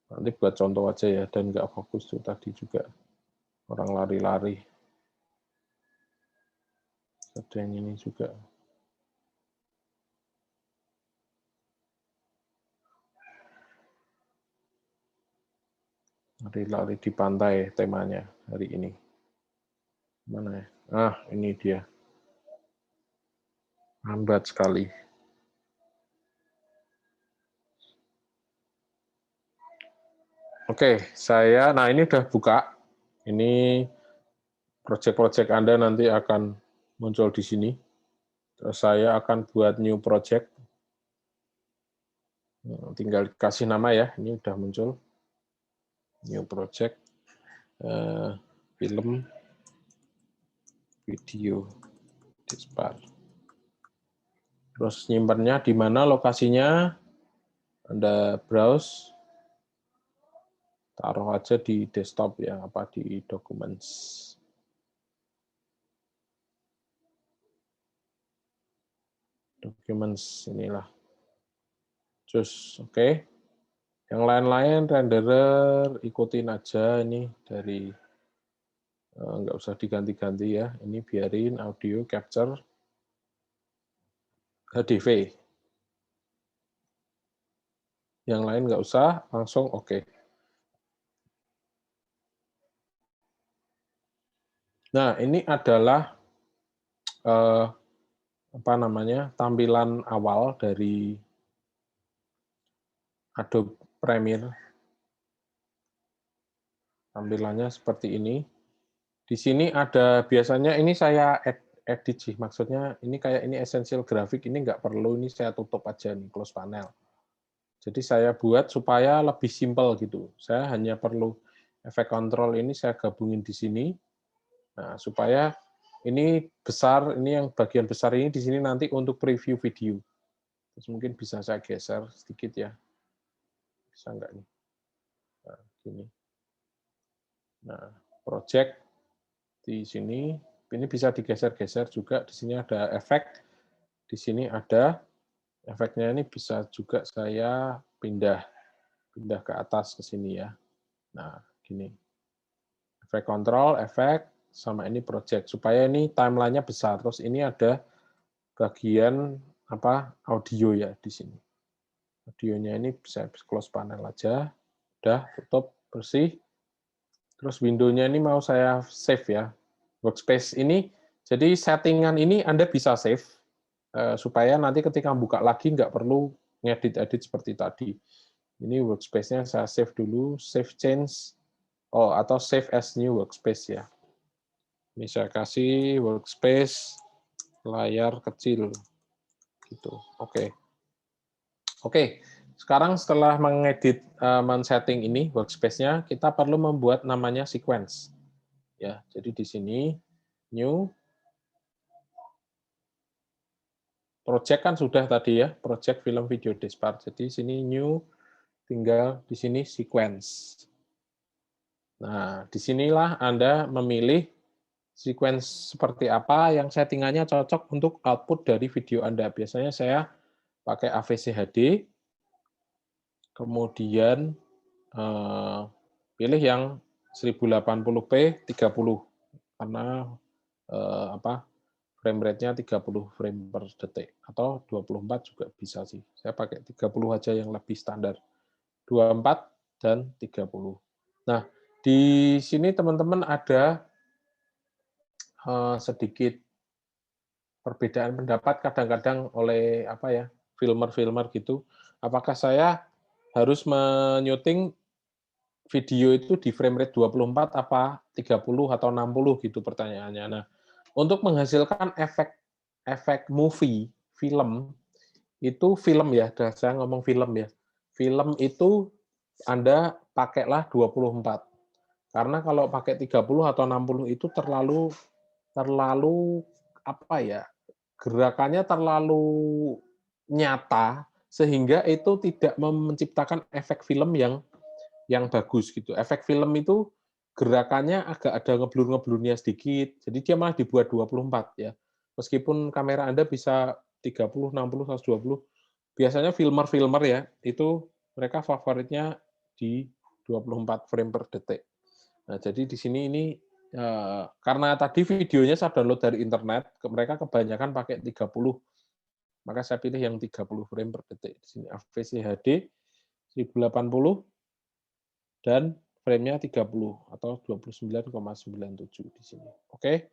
Nanti buat contoh aja ya, dan nggak fokus tuh tadi juga. Orang lari-lari. Ada yang ini juga. Lari-lari di pantai temanya hari ini. Mana ya? Ah, ini dia. Lambat sekali. Oke, nah ini udah buka. Ini project-project Anda nanti akan muncul di sini. Terus saya akan buat new project. Tinggal kasih nama ya, ini udah muncul. New project. Film, video, dispar. Terus nyimpannya di mana lokasinya? Anda browse. Taruh aja di desktop ya, apa di documents. Documents inilah. Terus oke. Yang lain-lain renderer ikutin aja ini dari nggak usah diganti-ganti ya. Ini biarin audio capture HDV. Yang lain nggak usah, langsung oke. Nah, ini adalah apa namanya, tampilan awal dari Adobe Premiere. Tampilannya seperti ini. Di sini ada biasanya ini saya edit sih, maksudnya ini kayak ini essential graphic, ini nggak perlu, ini saya tutup aja nih, close panel. Jadi saya buat supaya lebih simpel gitu. Saya hanya perlu efek control ini saya gabungin di sini. Nah, supaya ini besar, ini yang bagian besar ini di sini nanti untuk preview video. Terus mungkin bisa saya geser sedikit ya. Bisa nggak nih? Nah, gini. Nah, project di sini, ini bisa digeser-geser juga. Di sini ada efek, di sini ada efeknya, ini bisa juga saya pindah ke atas ke sini ya. Nah, gini. Efek control, efek, sama ini project. Supaya ini timeline-nya besar. Terus ini ada bagian apa audio ya di sini. Audionya ini bisa close panel aja. Udah, tutup, bersih. Terus window-nya ini mau saya save ya. Workspace ini, jadi settingan ini Anda bisa save, supaya nanti ketika buka lagi nggak perlu ngedit-edit seperti tadi. Ini workspace-nya saya save dulu, save change, atau save as new workspace ya. Ini saya kasih workspace layar kecil gitu. Oke. Oke. Sekarang setelah mengedit men-setting ini workspace-nya, kita perlu membuat namanya sequence. Ya, jadi di sini new project kan sudah tadi ya, project film video dispatch. Jadi sini new, tinggal di sini sequence. Nah, disinilah Anda memilih sequence seperti apa yang settingannya cocok untuk output dari video Anda. Biasanya saya pakai AVC HD, kemudian pilih yang 1080p 30 karena frame rate-nya 30 frame per detik atau 24 juga bisa sih. Saya pakai 30 aja yang lebih standar. 24 dan 30. Nah, di sini teman-teman ada sedikit perbedaan pendapat kadang-kadang oleh filmer-filmer gitu. Apakah saya harus menyuting video itu di frame rate 24 apa 30 atau 60 gitu pertanyaannya. Nah, untuk menghasilkan efek movie, film, itu film ya, saya ngomong film ya. Film itu Anda pakailah 24. Karena kalau pakai 30 atau 60 itu terlalu gerakannya terlalu nyata sehingga itu tidak menciptakan efek film yang bagus gitu. Efek film itu gerakannya agak ada ngeblur-ngeblurnya sedikit. Jadi dia malah dibuat 24 ya. Meskipun kamera Anda bisa 30, 60, 120, biasanya filmer-filmer ya, itu mereka favoritnya di 24 frame per detik. Nah, jadi di sini ini karena tadi videonya saya download dari internet, mereka kebanyakan pakai 30. Maka saya pilih yang 30 frame per detik. Di sini AVC HD 1080 dan frame-nya 30 atau 29,97 di sini. Oke.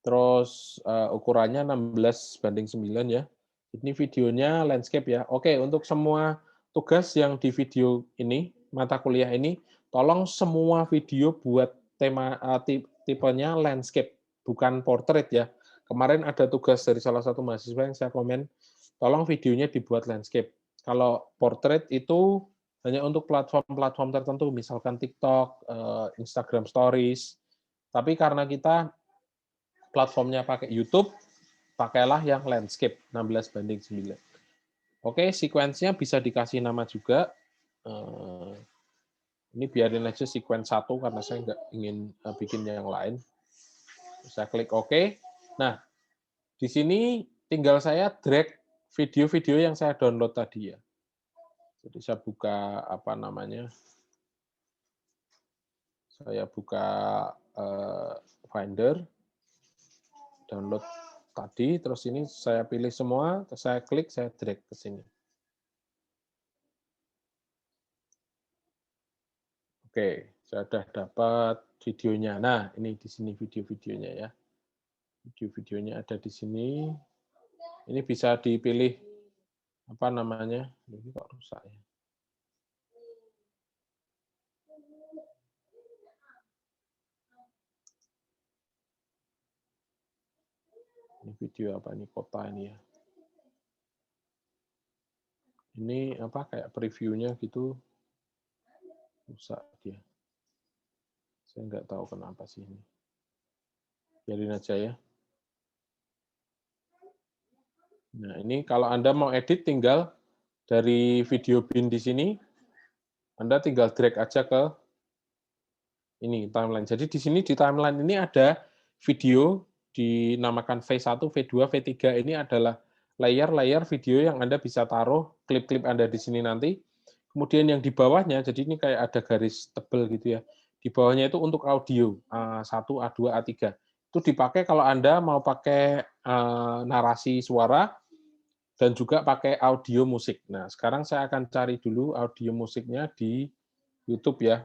Terus ukurannya 16:9 ya. Ini videonya landscape ya. Oke, untuk semua tugas yang di video ini, mata kuliah ini, tolong semua video buat tema tipenya landscape, bukan portrait ya. Kemarin ada tugas dari salah satu mahasiswa yang saya komen, tolong videonya dibuat landscape. Kalau portrait itu hanya untuk platform-platform tertentu, misalkan TikTok, Instagram Stories. Tapi karena kita platformnya pakai YouTube, pakailah yang landscape 16:9. Oke, sequence-nya bisa dikasih nama juga. Ini biarin aja sequence 1 karena saya nggak ingin bikin yang lain. Saya klik OK. Nah, di sini tinggal saya drag video-video yang saya download tadi ya. Jadi saya buka saya buka Finder, download tadi, terus ini saya pilih semua, terus saya klik, saya drag ke sini. Oke, saya sudah dapat videonya. Nah, ini di sini video-videonya ya. Video-videonya ada di sini. Ini bisa dipilih ini kok rusak ya. Ini video apa ini, kota ini ya. Ini kayak previewnya gitu, rusak dia. Saya nggak tahu kenapa sih ini. Biarin aja ya. Nah, ini kalau Anda mau edit tinggal dari video bin di sini, Anda tinggal drag aja ke ini timeline. Jadi di sini di timeline ini ada video dinamakan V1, V2, V3 ini adalah layer-layer video yang Anda bisa taruh klip-klip Anda di sini nanti. Kemudian yang di bawahnya, jadi ini kayak ada garis tebal gitu ya. Di bawahnya itu untuk audio, A1, A2, A3. Itu dipakai kalau Anda mau pakai narasi suara dan juga pakai audio musik. Nah, sekarang saya akan cari dulu audio musiknya di YouTube ya.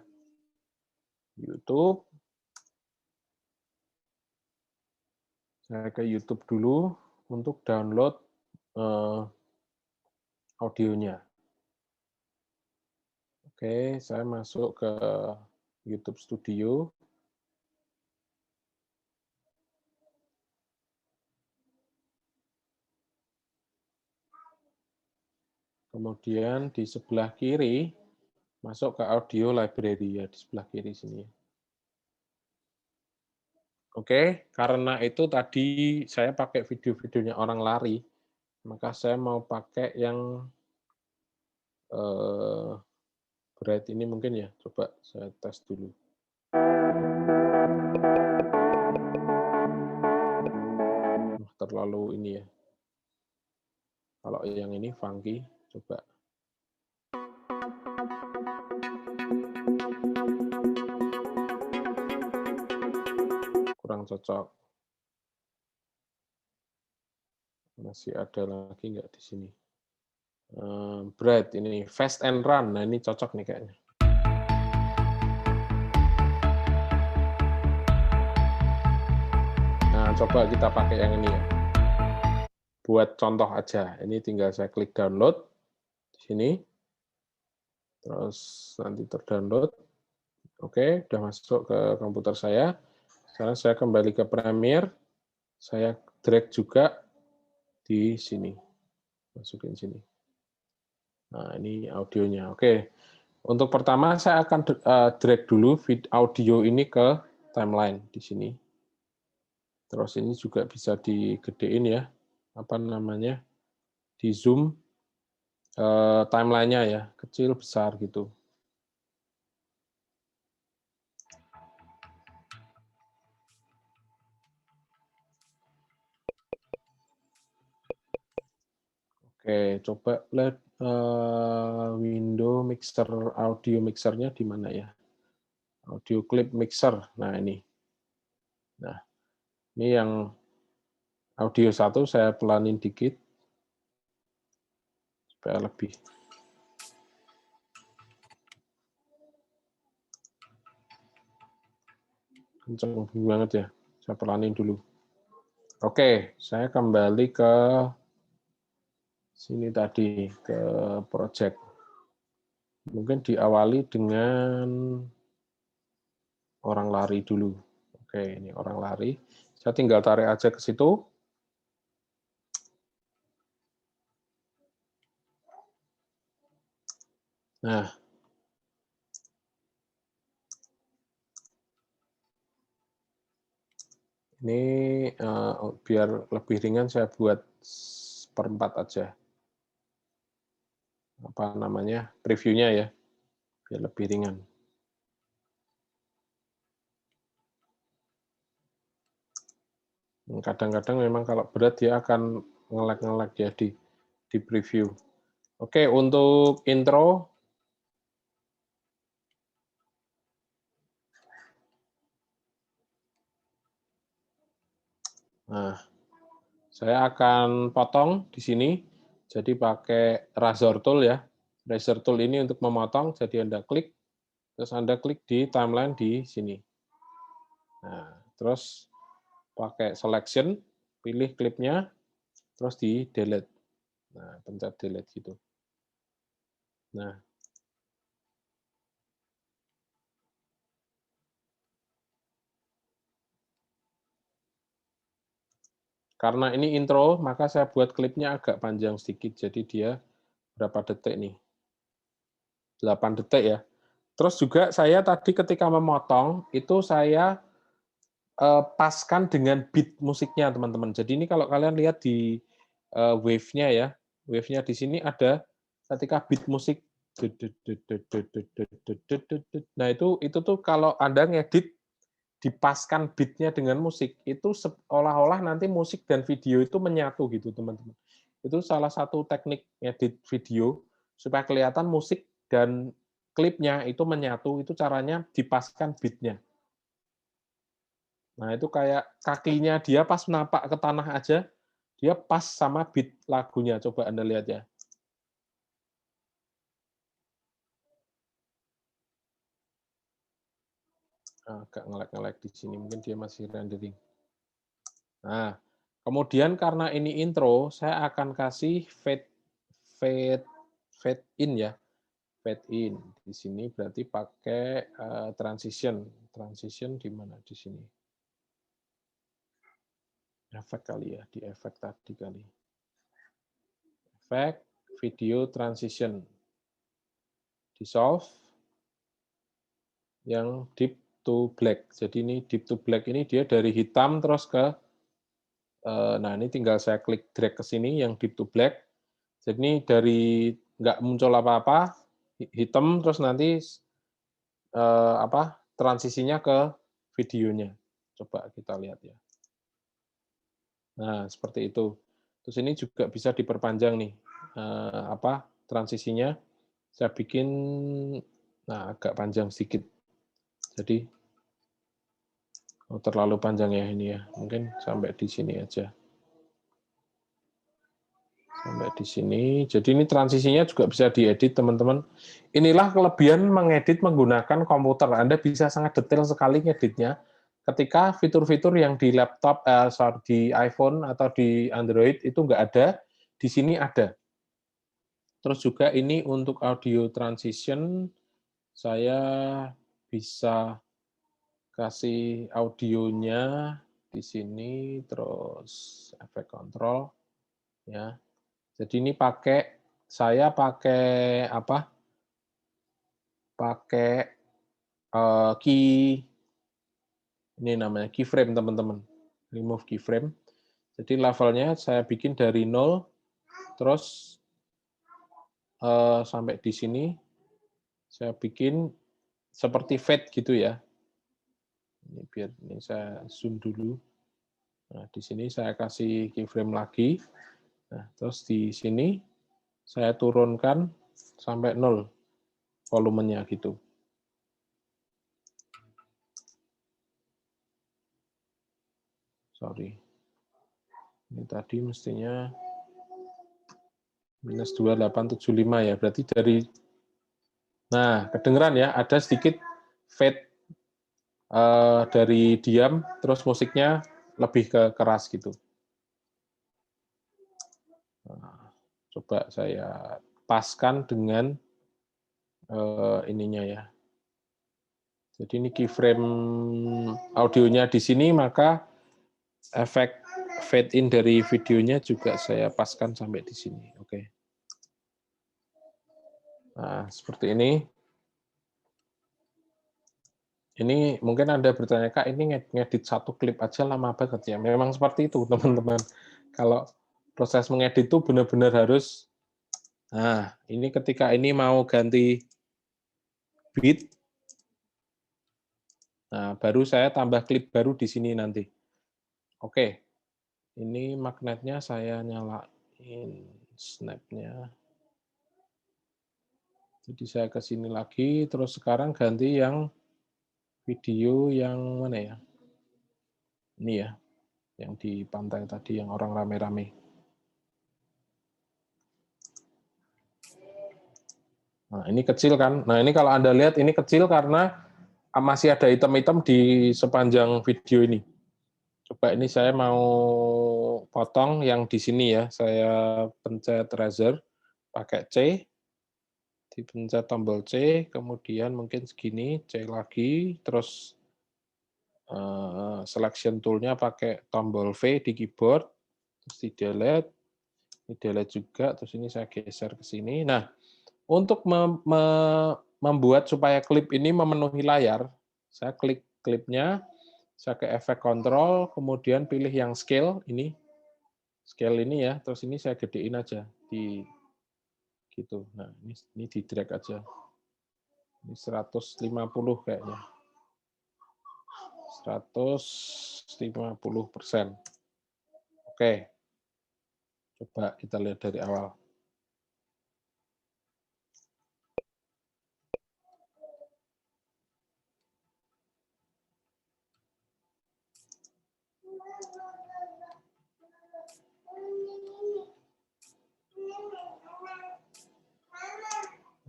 YouTube. Saya ke YouTube dulu untuk download audionya. Oke, saya masuk ke YouTube Studio. Kemudian di sebelah kiri masuk ke audio library ya, di sebelah kiri sini. Oke, karena itu tadi saya pakai video-videonya orang lari, maka saya mau pakai yang berat ini mungkin ya. Coba saya tes dulu. Terlalu ini ya. Kalau yang ini funky, coba. Kurang cocok. Masih ada lagi nggak di sini? Bright ini fast and run. Nah ini cocok nih kayaknya. Nah coba kita pakai yang ini ya. Buat contoh aja. Ini tinggal saya klik download di sini. Terus nanti terdownload. Oke, udah masuk ke komputer saya. Sekarang saya kembali ke Premiere. Saya drag juga di sini. Masukin sini. Nah, ini audionya. Oke. Untuk pertama saya akan drag dulu audio ini ke timeline di sini. Terus ini juga bisa digedein ya. Apa namanya? Di zoom timeline-nya ya, kecil besar gitu. Oke, coba lihat window mixer, audio mixernya di mana ya? Audio clip mixer. Nah, ini. Nah, ini yang audio 1 saya pelanin dikit supaya lebih kenceng banget ya. Saya pelanin dulu. Oke, saya kembali ke sini tadi, ke project. Mungkin diawali dengan orang lari dulu. Oke, ini orang lari. Saya tinggal tarik aja ke situ. Nah, ini biar lebih ringan saya buat 1/4 aja. Apa namanya? Previewnya ya, biar lebih ringan. Kadang-kadang memang kalau berat dia akan nge-lag ya di preview. Oke, untuk intro nah, saya akan potong di sini. Jadi pakai razor tool ya. Razor tool ini untuk memotong, jadi Anda klik, terus Anda klik di timeline di sini. Nah, terus pakai selection, pilih klipnya, terus di delete. Nah, pencet delete gitu. Nah, karena ini intro, maka saya buat klipnya agak panjang sedikit. Jadi dia berapa detik nih? 8 detik ya. Terus juga saya tadi ketika memotong, itu saya paskan dengan beat musiknya, teman-teman. Jadi ini kalau kalian lihat di wave-nya ya, wave-nya di sini ada ketika beat musik. Nah, itu tuh kalau Anda ngedit dipaskan beat-nya dengan musik, itu seolah-olah nanti musik dan video itu menyatu gitu, teman-teman. Itu salah satu teknik ngedit video supaya kelihatan musik dan klipnya itu menyatu, itu caranya dipaskan beat-nya. Nah, itu kayak kakinya dia pas napak ke tanah aja, dia pas sama beat lagunya. Coba Anda lihat ya. Agak nge-lag di sini, mungkin dia masih rendering. Nah, kemudian karena ini intro, saya akan kasih fade in ya. Fade in. Di sini berarti pakai transition. Transition di mana di sini? Efek kali ya, di efek tadi kali. Efek, video transition. Dissolve yang deep to black. Jadi ini deep to black ini dia dari hitam terus ke, nah ini tinggal saya klik drag ke sini yang deep to black. Jadi ini dari nggak muncul apa-apa, hitam terus nanti transisinya ke videonya. Coba kita lihat ya. Nah seperti itu. Terus ini juga bisa diperpanjang nih, transisinya. Saya bikin, nah agak panjang sedikit. Jadi terlalu panjang ya ini ya. Mungkin sampai di sini aja. Sampai di sini. Jadi ini transisinya juga bisa diedit, teman-teman. Inilah kelebihan mengedit menggunakan komputer. Anda bisa sangat detail sekali ngeditnya. Ketika fitur-fitur yang di laptop, di iPhone atau di Android itu nggak ada, di sini ada. Terus juga ini untuk audio transition, saya bisa kasih audionya di sini, terus efek kontrol, ya. Jadi ini saya pakai apa? Pakai ini namanya keyframe, teman-teman. Remove keyframe. Jadi levelnya saya bikin dari 0, terus sampai di sini saya bikin seperti fade gitu ya. Ini biar ini saya zoom dulu. Nah, di sini saya kasih keyframe lagi. Nah, terus di sini saya turunkan sampai 0 volumenya gitu. Sorry. Ini tadi mestinya minus 2875 ya. Berarti dari, nah kedengeran ya, ada sedikit fade dari diam, terus musiknya lebih ke keras gitu. Nah, coba saya paskan dengan ininya ya. Jadi ini keyframe audionya di sini, maka efek fade in dari videonya juga saya paskan sampai di sini. Oke. Nah, seperti ini. Ini mungkin Anda bertanya, Kak, ini ngedit satu klip aja lama banget ya. Memang seperti itu, teman-teman. Kalau proses mengedit itu benar-benar harus, nah, ini ketika ini mau ganti beat, nah, baru saya tambah klip baru di sini nanti. Oke, ini magnetnya saya nyalain snap-nya. Jadi saya ke sini lagi, terus sekarang ganti yang video yang mana ya? Ini ya, yang di pantai tadi, yang orang rame-rame. Nah, ini kecil kan? Nah, ini kalau Anda lihat, ini kecil karena masih ada item-item di sepanjang video ini. Coba ini saya mau potong yang di sini ya. Saya pencet razor, pakai C, dipencet tombol C, kemudian mungkin segini, C lagi, terus selection tool-nya pakai tombol V di keyboard, terus di delete, ini delete juga, terus ini saya geser ke sini. Nah, untuk membuat supaya klip ini memenuhi layar, saya klik klipnya, saya ke efek kontrol, kemudian pilih yang scale ini ya, terus ini saya gedein aja di gitu. Nah, ini di drag aja. Ini 150 kayaknya. 150%. Oke. Coba kita lihat dari awal.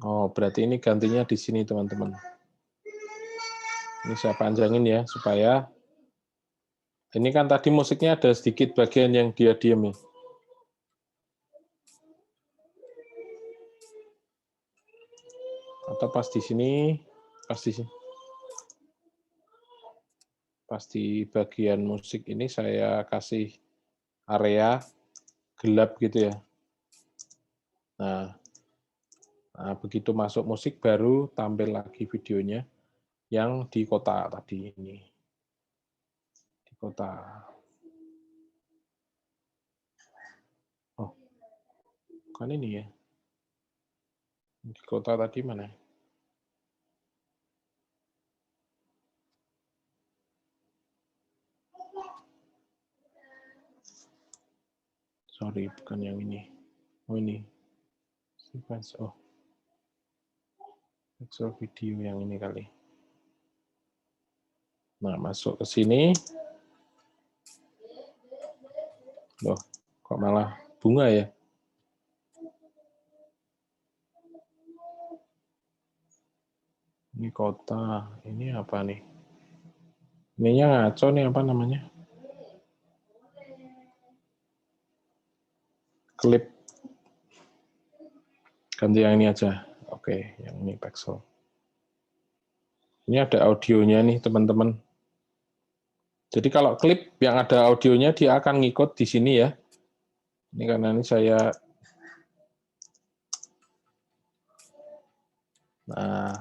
Oh, berarti ini gantinya di sini, teman-teman. Ini saya panjangin ya, supaya ini kan tadi musiknya ada sedikit bagian yang dia diam ya. Atau pas di sini, pas di bagian musik ini saya kasih area gelap gitu ya. Nah, begitu masuk musik baru tampil lagi videonya yang di kota tadi ini. Di kota. Oh, kan ini ya. Di kota tadi mana? Sorry, bukan yang ini. Oh, ini. Sequence. Oh. Pixel video yang ini kali. Nah, masuk ke sini. Loh, kok malah bunga ya? Ini kota. Ini apa nih? Ininya ngaco nih, apa namanya? Klip. Ganti yang ini aja. Oke, yang ini pixel. Ini ada audionya nih, teman-teman. Jadi kalau klip yang ada audionya, dia akan ngikut di sini ya. Ini karena ini saya... Nah,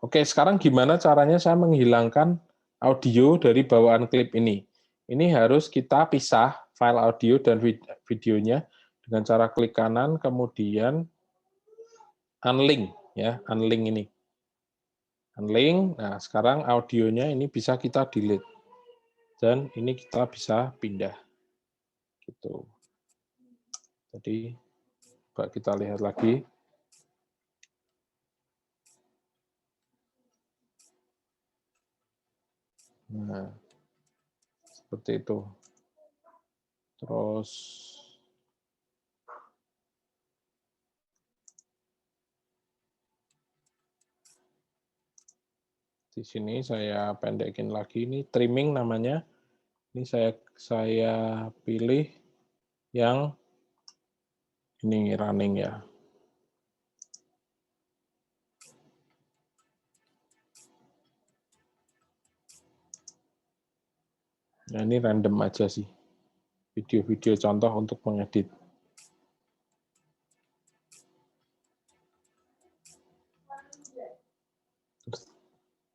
oke, sekarang gimana caranya saya menghilangkan audio dari bawaan klip ini? Ini harus kita pisah file audio dan videonya dengan cara klik kanan, kemudian unlink ya, unlink ini. Unlink. Nah, sekarang audionya ini bisa kita delete. Dan ini kita bisa pindah. Gitu. Jadi coba kita lihat lagi. Nah, seperti itu. Terus di sini saya pendekin lagi, ini trimming namanya. Ini saya pilih yang ini running ya. Nah, ini random aja sih. Video-video contoh untuk mengedit.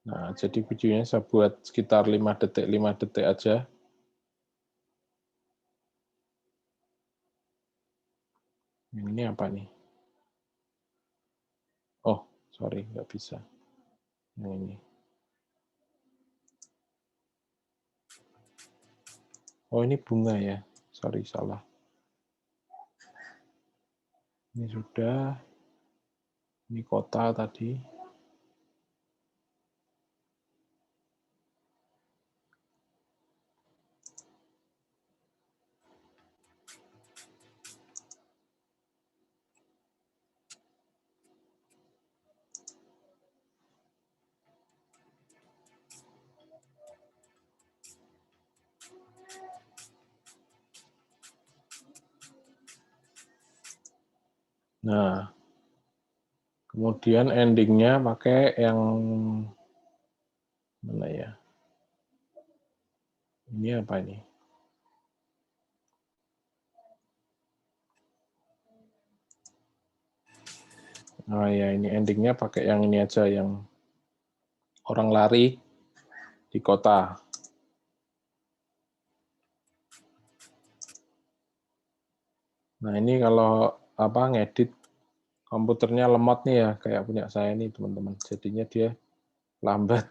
Nah, jadi videonya saya buat sekitar 5 detik aja. Ini apa nih? Oh, sorry, nggak bisa. Yang ini. Oh, ini bunga ya. Sorry, salah. Ini sudah. Ini kota tadi. Nah, kemudian endingnya pakai yang mana ya? Ini apa ini? Oh ya, ini endingnya pakai yang ini aja, yang orang lari di kota. Nah, ini kalau apa ngedit komputernya lemot nih ya, kayak punya saya nih teman-teman. Jadinya dia lambat.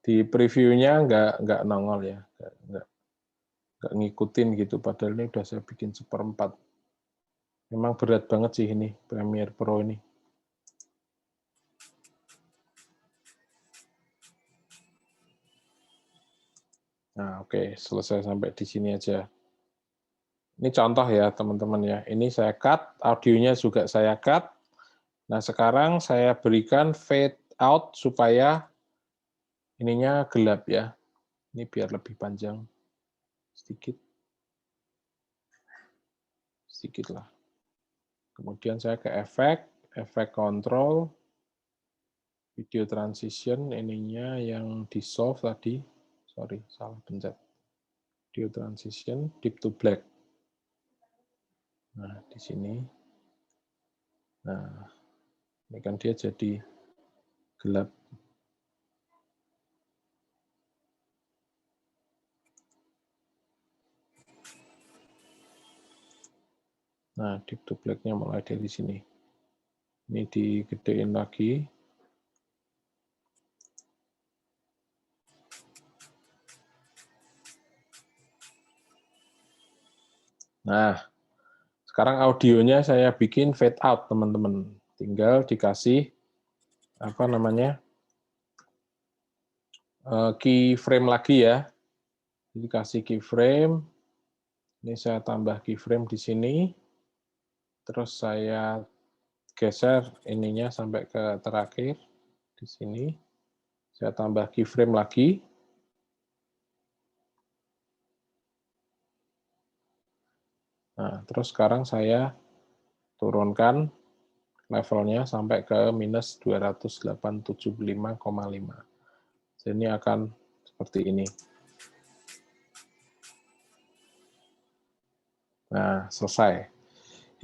Di previewnya nggak nongol ya, nggak ngikutin gitu. Padahal ini udah saya bikin 1/4. Memang berat banget sih ini Premiere Pro ini. Nah, oke, selesai sampai di sini aja. Ini contoh ya, teman-teman ya. Ini saya cut, audionya juga saya cut. Nah, sekarang saya berikan fade out supaya ininya gelap ya. Ini biar lebih panjang. Sedikit. Sedikit lah. Kemudian saya ke efek control, video transition, ininya yang dissolve tadi. Sorry, salah pencet. Video transition, deep to black. Nah, di sini. Nah, ini kan dia jadi gelap. Nah, deep to black-nya mulai dari sini. Ini digedein lagi. Nah, sekarang audionya saya bikin fade out, teman-teman. Tinggal dikasih apa namanya keyframe lagi ya. Dikasih keyframe. Ini saya tambah keyframe di sini. Terus saya geser ininya sampai ke terakhir di sini. Saya tambah keyframe lagi. Nah, terus sekarang saya turunkan levelnya sampai ke minus 208.75,5. Jadi ini akan seperti ini. Nah, selesai.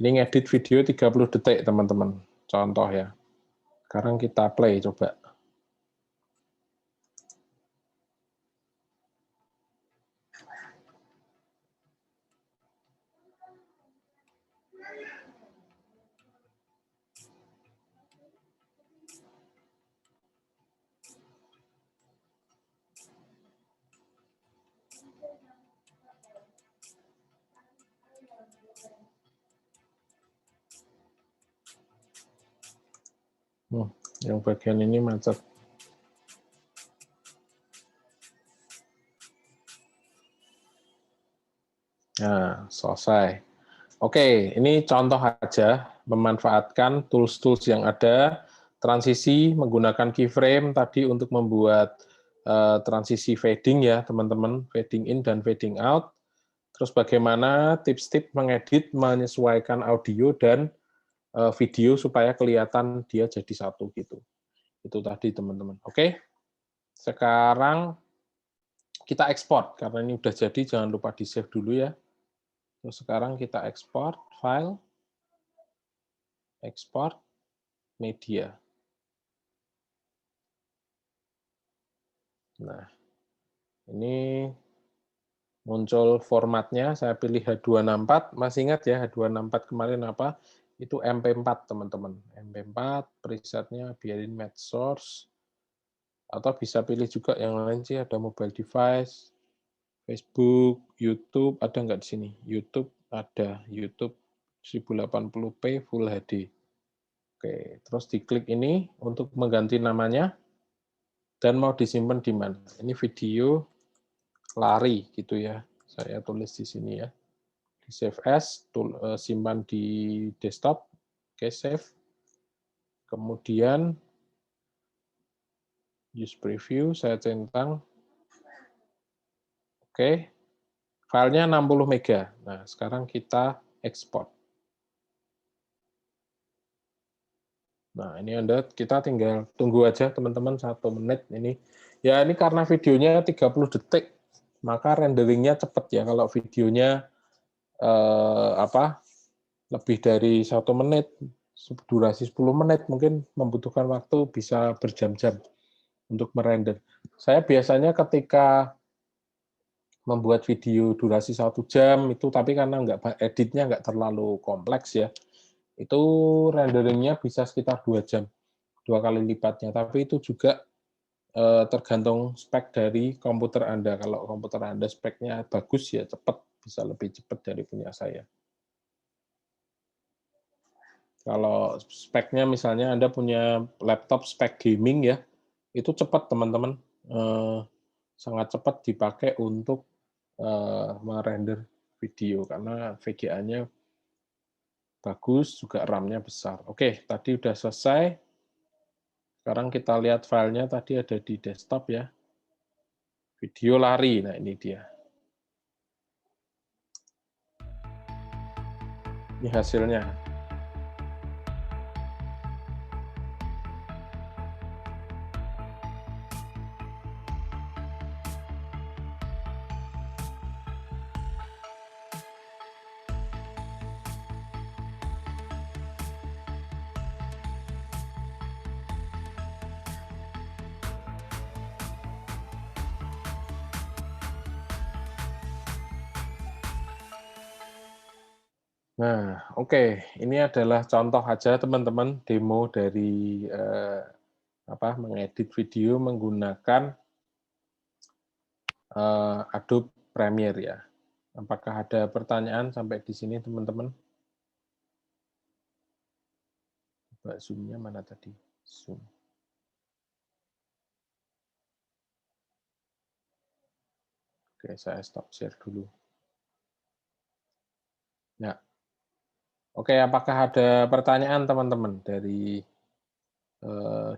Ini ngedit video 30 detik, teman-teman. Contoh ya. Sekarang kita play, coba. Yang bagian ini macet. Nah, selesai. Oke, ini contoh aja memanfaatkan tools-tools yang ada, transisi menggunakan keyframe tadi untuk membuat transisi fading ya, teman-teman, fading in dan fading out. Terus bagaimana tips-tips mengedit, menyesuaikan audio dan video supaya kelihatan dia jadi satu gitu. Itu tadi, teman-teman. Oke, sekarang kita ekspor, karena ini udah jadi, jangan lupa di-save dulu ya. Terus sekarang kita ekspor file, ekspor media. Nah, ini muncul formatnya, saya pilih H264, masih ingat ya H264 kemarin apa? Itu MP4, teman-teman. MP4, presetnya biarin match source, atau bisa pilih juga yang lain sih, ada mobile device, Facebook, YouTube, ada nggak di sini? YouTube ada, YouTube 1080p Full HD. Oke, terus diklik ini untuk mengganti namanya dan mau disimpan di mana. Ini video lari gitu ya. Saya tulis di sini ya. Di save as, simpan di desktop. Oke, save. Kemudian use preview, saya centang. Oke, filenya 60 mega. Nah, sekarang kita ekspor. Nah, ini kita tinggal tunggu aja teman-teman 1 menit ini. Ya, ini karena videonya 30 detik, maka renderingnya cepat ya. Kalau videonya lebih dari 1 menit, durasi 10 menit, mungkin membutuhkan waktu bisa berjam-jam untuk merender. Saya biasanya ketika membuat video durasi 1 jam itu, tapi karena editnya nggak terlalu kompleks ya, itu renderingnya bisa sekitar 2 jam, 2 kali lipatnya. Tapi itu juga tergantung spek dari komputer Anda. Kalau komputer Anda speknya bagus ya cepat, bisa lebih cepat dari punya saya. Kalau speknya misalnya Anda punya laptop spek gaming ya, itu cepat teman-teman, sangat cepat dipakai untuk merender video karena VGA-nya bagus, juga RAM-nya besar. Oke, tadi udah selesai. Sekarang kita lihat filenya, tadi ada di desktop ya. Video lari, nah ini dia. Ini hasilnya. Nah, oke. Ini adalah contoh aja teman-teman demo dari mengedit video menggunakan Adobe Premiere ya. Apakah ada pertanyaan sampai di sini teman-teman? Coba zoom-nya mana tadi? Zoom. Oke, saya stop share dulu. Ya. Oke, apakah ada pertanyaan teman-teman dari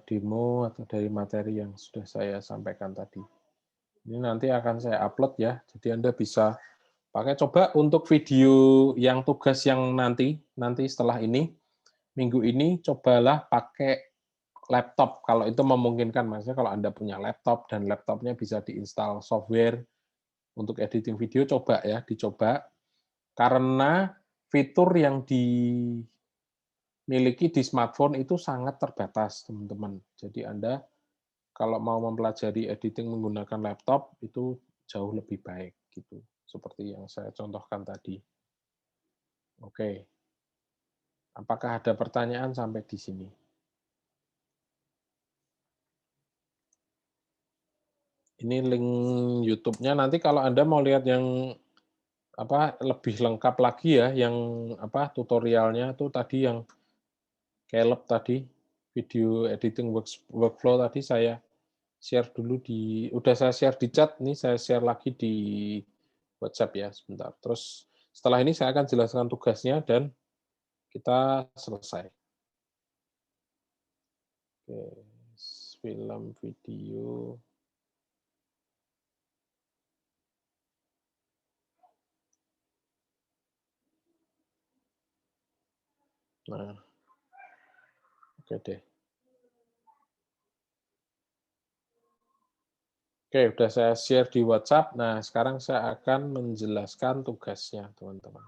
demo atau dari materi yang sudah saya sampaikan tadi? Ini nanti akan saya upload ya, jadi Anda bisa pakai. Coba untuk video yang tugas yang nanti setelah ini, minggu ini, cobalah pakai laptop, kalau itu memungkinkan. Maksudnya kalau Anda punya laptop dan laptopnya bisa diinstal software untuk editing video, coba ya, dicoba. Karena fitur yang dimiliki di smartphone itu sangat terbatas, teman-teman. Jadi Anda kalau mau mempelajari editing menggunakan laptop, itu jauh lebih baik, gitu. Seperti yang saya contohkan tadi. Oke. Apakah ada pertanyaan sampai di sini? Ini link YouTube-nya. Nanti kalau Anda mau lihat yang lebih lengkap lagi ya, yang tutorialnya tuh tadi yang Caleb tadi, video editing workflow tadi saya share dulu udah saya share di chat, ini saya share lagi di WhatsApp ya, sebentar. Terus setelah ini saya akan jelaskan tugasnya dan kita selesai. Oke, film video. Nah, oke deh. Oke, udah saya share di WhatsApp. Nah, sekarang saya akan menjelaskan tugasnya, teman-teman.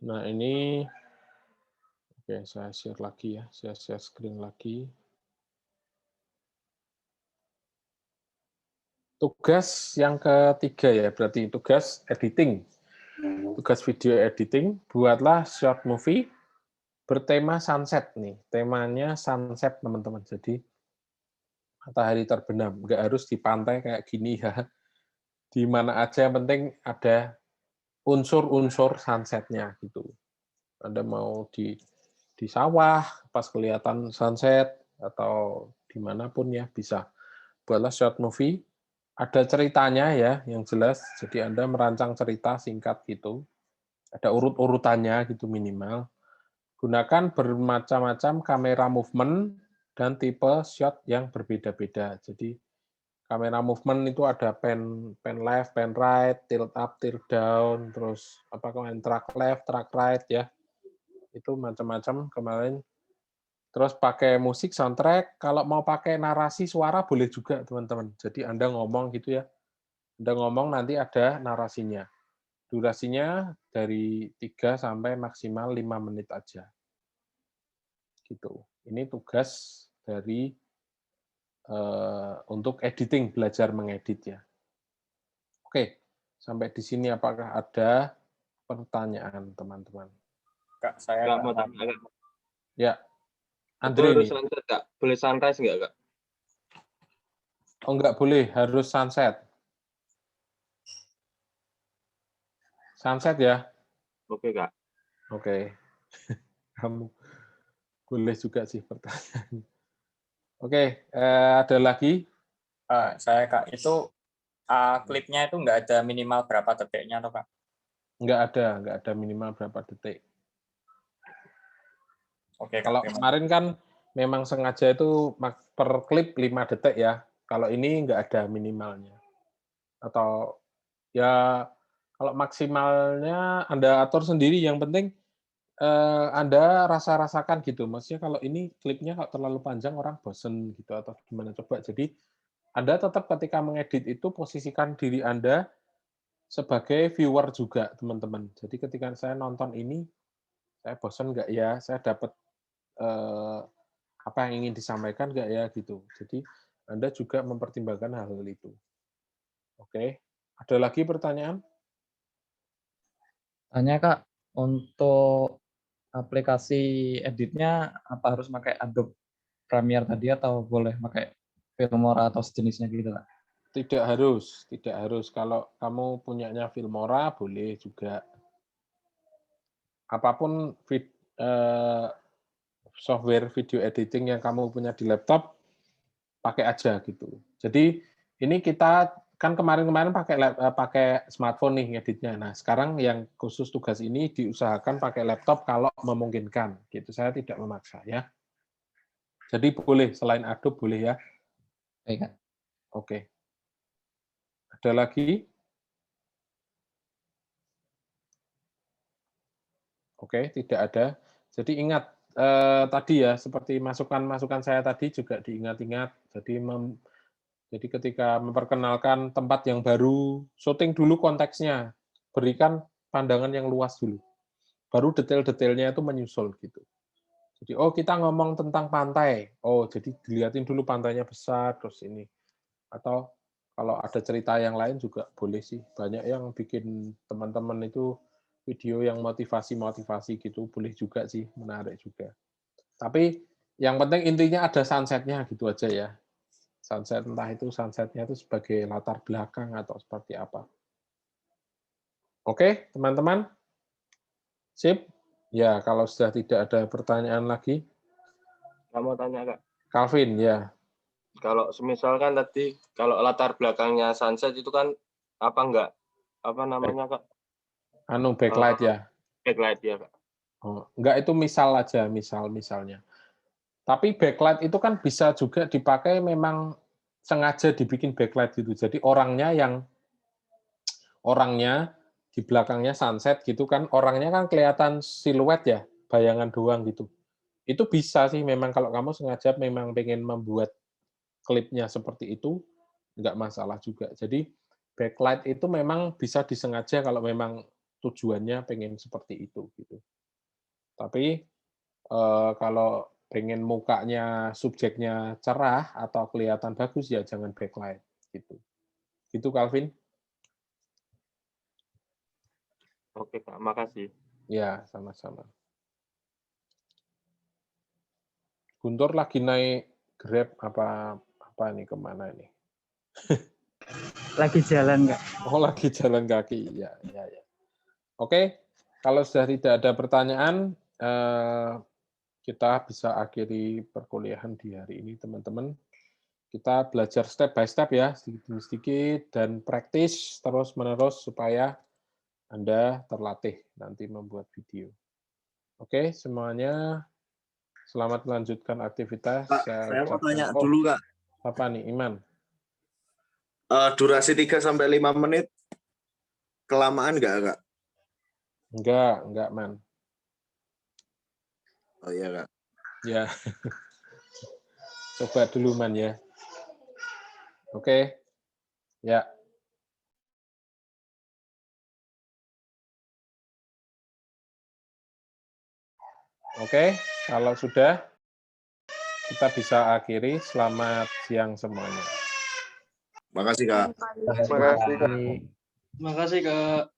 Nah, ini oke, saya share lagi ya, saya share screen lagi. Tugas yang ketiga ya, berarti tugas editing. Tugas video editing, buatlah short movie bertema sunset nih. Temanya sunset, teman-teman. Jadi matahari terbenam, nggak harus di pantai kayak gini ya. Di mana aja yang penting ada unsur-unsur sunsetnya gitu. Anda mau di sawah pas kelihatan sunset atau dimanapun ya bisa. Buatlah short movie. Ada ceritanya ya yang jelas. Jadi Anda merancang cerita singkat gitu. Ada urut-urutannya gitu minimal. Gunakan bermacam-macam kamera movement dan tipe shot yang berbeda-beda. Jadi kamera movement itu ada pan left, pan right, tilt up, tilt down, terus track left, track right ya. Itu macam-macam kemarin. Terus pakai musik soundtrack, kalau mau pakai narasi suara boleh juga, teman-teman. Jadi Anda ngomong gitu ya. Anda ngomong nanti ada narasinya. Durasinya dari 3 sampai maksimal 5 menit aja. Gitu. Ini tugas dari untuk editing, belajar mengedit ya. Oke, sampai di sini apakah ada pertanyaan, teman-teman? Kak, saya mau tanya, Kak. Ya, Itu Andre harus nih. sunset, Kak? Boleh sunrise nggak, Kak? Oh, nggak boleh, harus sunset. Sunset ya? Oke, Kak. Oke. Kamu boleh juga sih pertanyaan. Oke, ada lagi? Saya Kak, itu klipnya itu nggak ada minimal berapa detiknya atau Kak? Nggak ada minimal berapa detik. Oke, Kak. Kalau kemarin kan memang sengaja itu per klip 5 detik ya. Kalau ini nggak ada minimalnya. Atau ya kalau maksimalnya Anda atur sendiri, yang penting Anda rasakan gitu. Maksudnya kalau ini klipnya kalau terlalu panjang orang bosen gitu atau gimana, coba. Jadi Anda tetap ketika mengedit itu posisikan diri Anda sebagai viewer juga, teman-teman. Jadi ketika saya nonton ini, saya bosen nggak ya? Saya dapat apa yang ingin disampaikan nggak ya gitu. Jadi Anda juga mempertimbangkan hal-hal itu. Oke, ada lagi pertanyaan? Tanya Kak, untuk aplikasi editnya apa harus pakai Adobe Premiere tadi atau boleh pakai Filmora atau sejenisnya gitu Kak? Tidak harus, tidak harus. Kalau kamu punyanya Filmora boleh juga. Apapun software video editing yang kamu punya di laptop, pakai aja gitu. Jadi ini kita kan kemarin-kemarin pakai smartphone nih ngeditnya. Nah sekarang yang khusus tugas ini diusahakan pakai laptop kalau memungkinkan. Gitu. Saya tidak memaksa ya. Jadi boleh selain Adobe boleh ya. Baik Kak. Oke. Ada lagi? Oke, tidak ada. Jadi ingat tadi ya, seperti masukan-masukan saya tadi juga diingat-ingat. Jadi ketika memperkenalkan tempat yang baru, syuting dulu konteksnya, berikan pandangan yang luas dulu. Baru detail-detailnya itu menyusul gitu. Jadi oh kita ngomong tentang pantai, oh jadi dilihatin dulu pantainya besar terus ini. Atau kalau ada cerita yang lain juga boleh sih. Banyak yang bikin teman-teman itu video yang motivasi-motivasi gitu, boleh juga sih, menarik juga. Tapi yang penting intinya ada sunset-nya gitu aja ya. Sunset, entah itu sunset-nya itu sebagai latar belakang atau seperti apa. Oke, teman-teman? Sip? Ya, kalau sudah tidak ada pertanyaan lagi. Nggak mau tanya, Kak. Calvin, ya. Kalau semisal kan tadi, kalau latar belakangnya sunset itu kan apa namanya, Kak? Backlight ya. Backlight ya, Kak. Oh, enggak, itu misal aja, misalnya. Tapi backlight itu kan bisa juga dipakai memang sengaja dibikin backlight gitu. Jadi orangnya di belakangnya sunset gitu kan, orangnya kan kelihatan siluet ya, bayangan doang gitu. Itu bisa sih memang kalau kamu sengaja memang pengen membuat klipnya seperti itu, enggak masalah juga. Jadi backlight itu memang bisa disengaja kalau memang tujuannya pengen seperti itu gitu. Tapi kalau pengen mukanya subjeknya cerah atau kelihatan bagus ya jangan backlight gitu. Gitu Calvin? Oke, Kak. Makasih. Ya, sama-sama. Guntur lagi naik Grab apa nih kemana ini? Lagi jalan nggak? Oh, lagi jalan kaki. Ya. Oke, kalau sudah tidak ada pertanyaan, kita bisa akhiri perkuliahan di hari ini, teman-teman. Kita belajar step by step ya, sedikit-sedikit, dan praktis terus-menerus supaya Anda terlatih nanti membuat video. Oke, semuanya selamat melanjutkan aktivitas. Kak, saya mau tanya dulu, Kak. Apa nih, Iman? Durasi 3-5 menit kelamaan nggak, Kak? Enggak, Man. Oh iya, Kak. Ya. Coba dulu, Man, ya. Oke. Ya. Oke, kalau sudah, kita bisa akhiri. Selamat siang semuanya. Makasih, Kak. Terima kasih, Kak. Terima kasih Kak.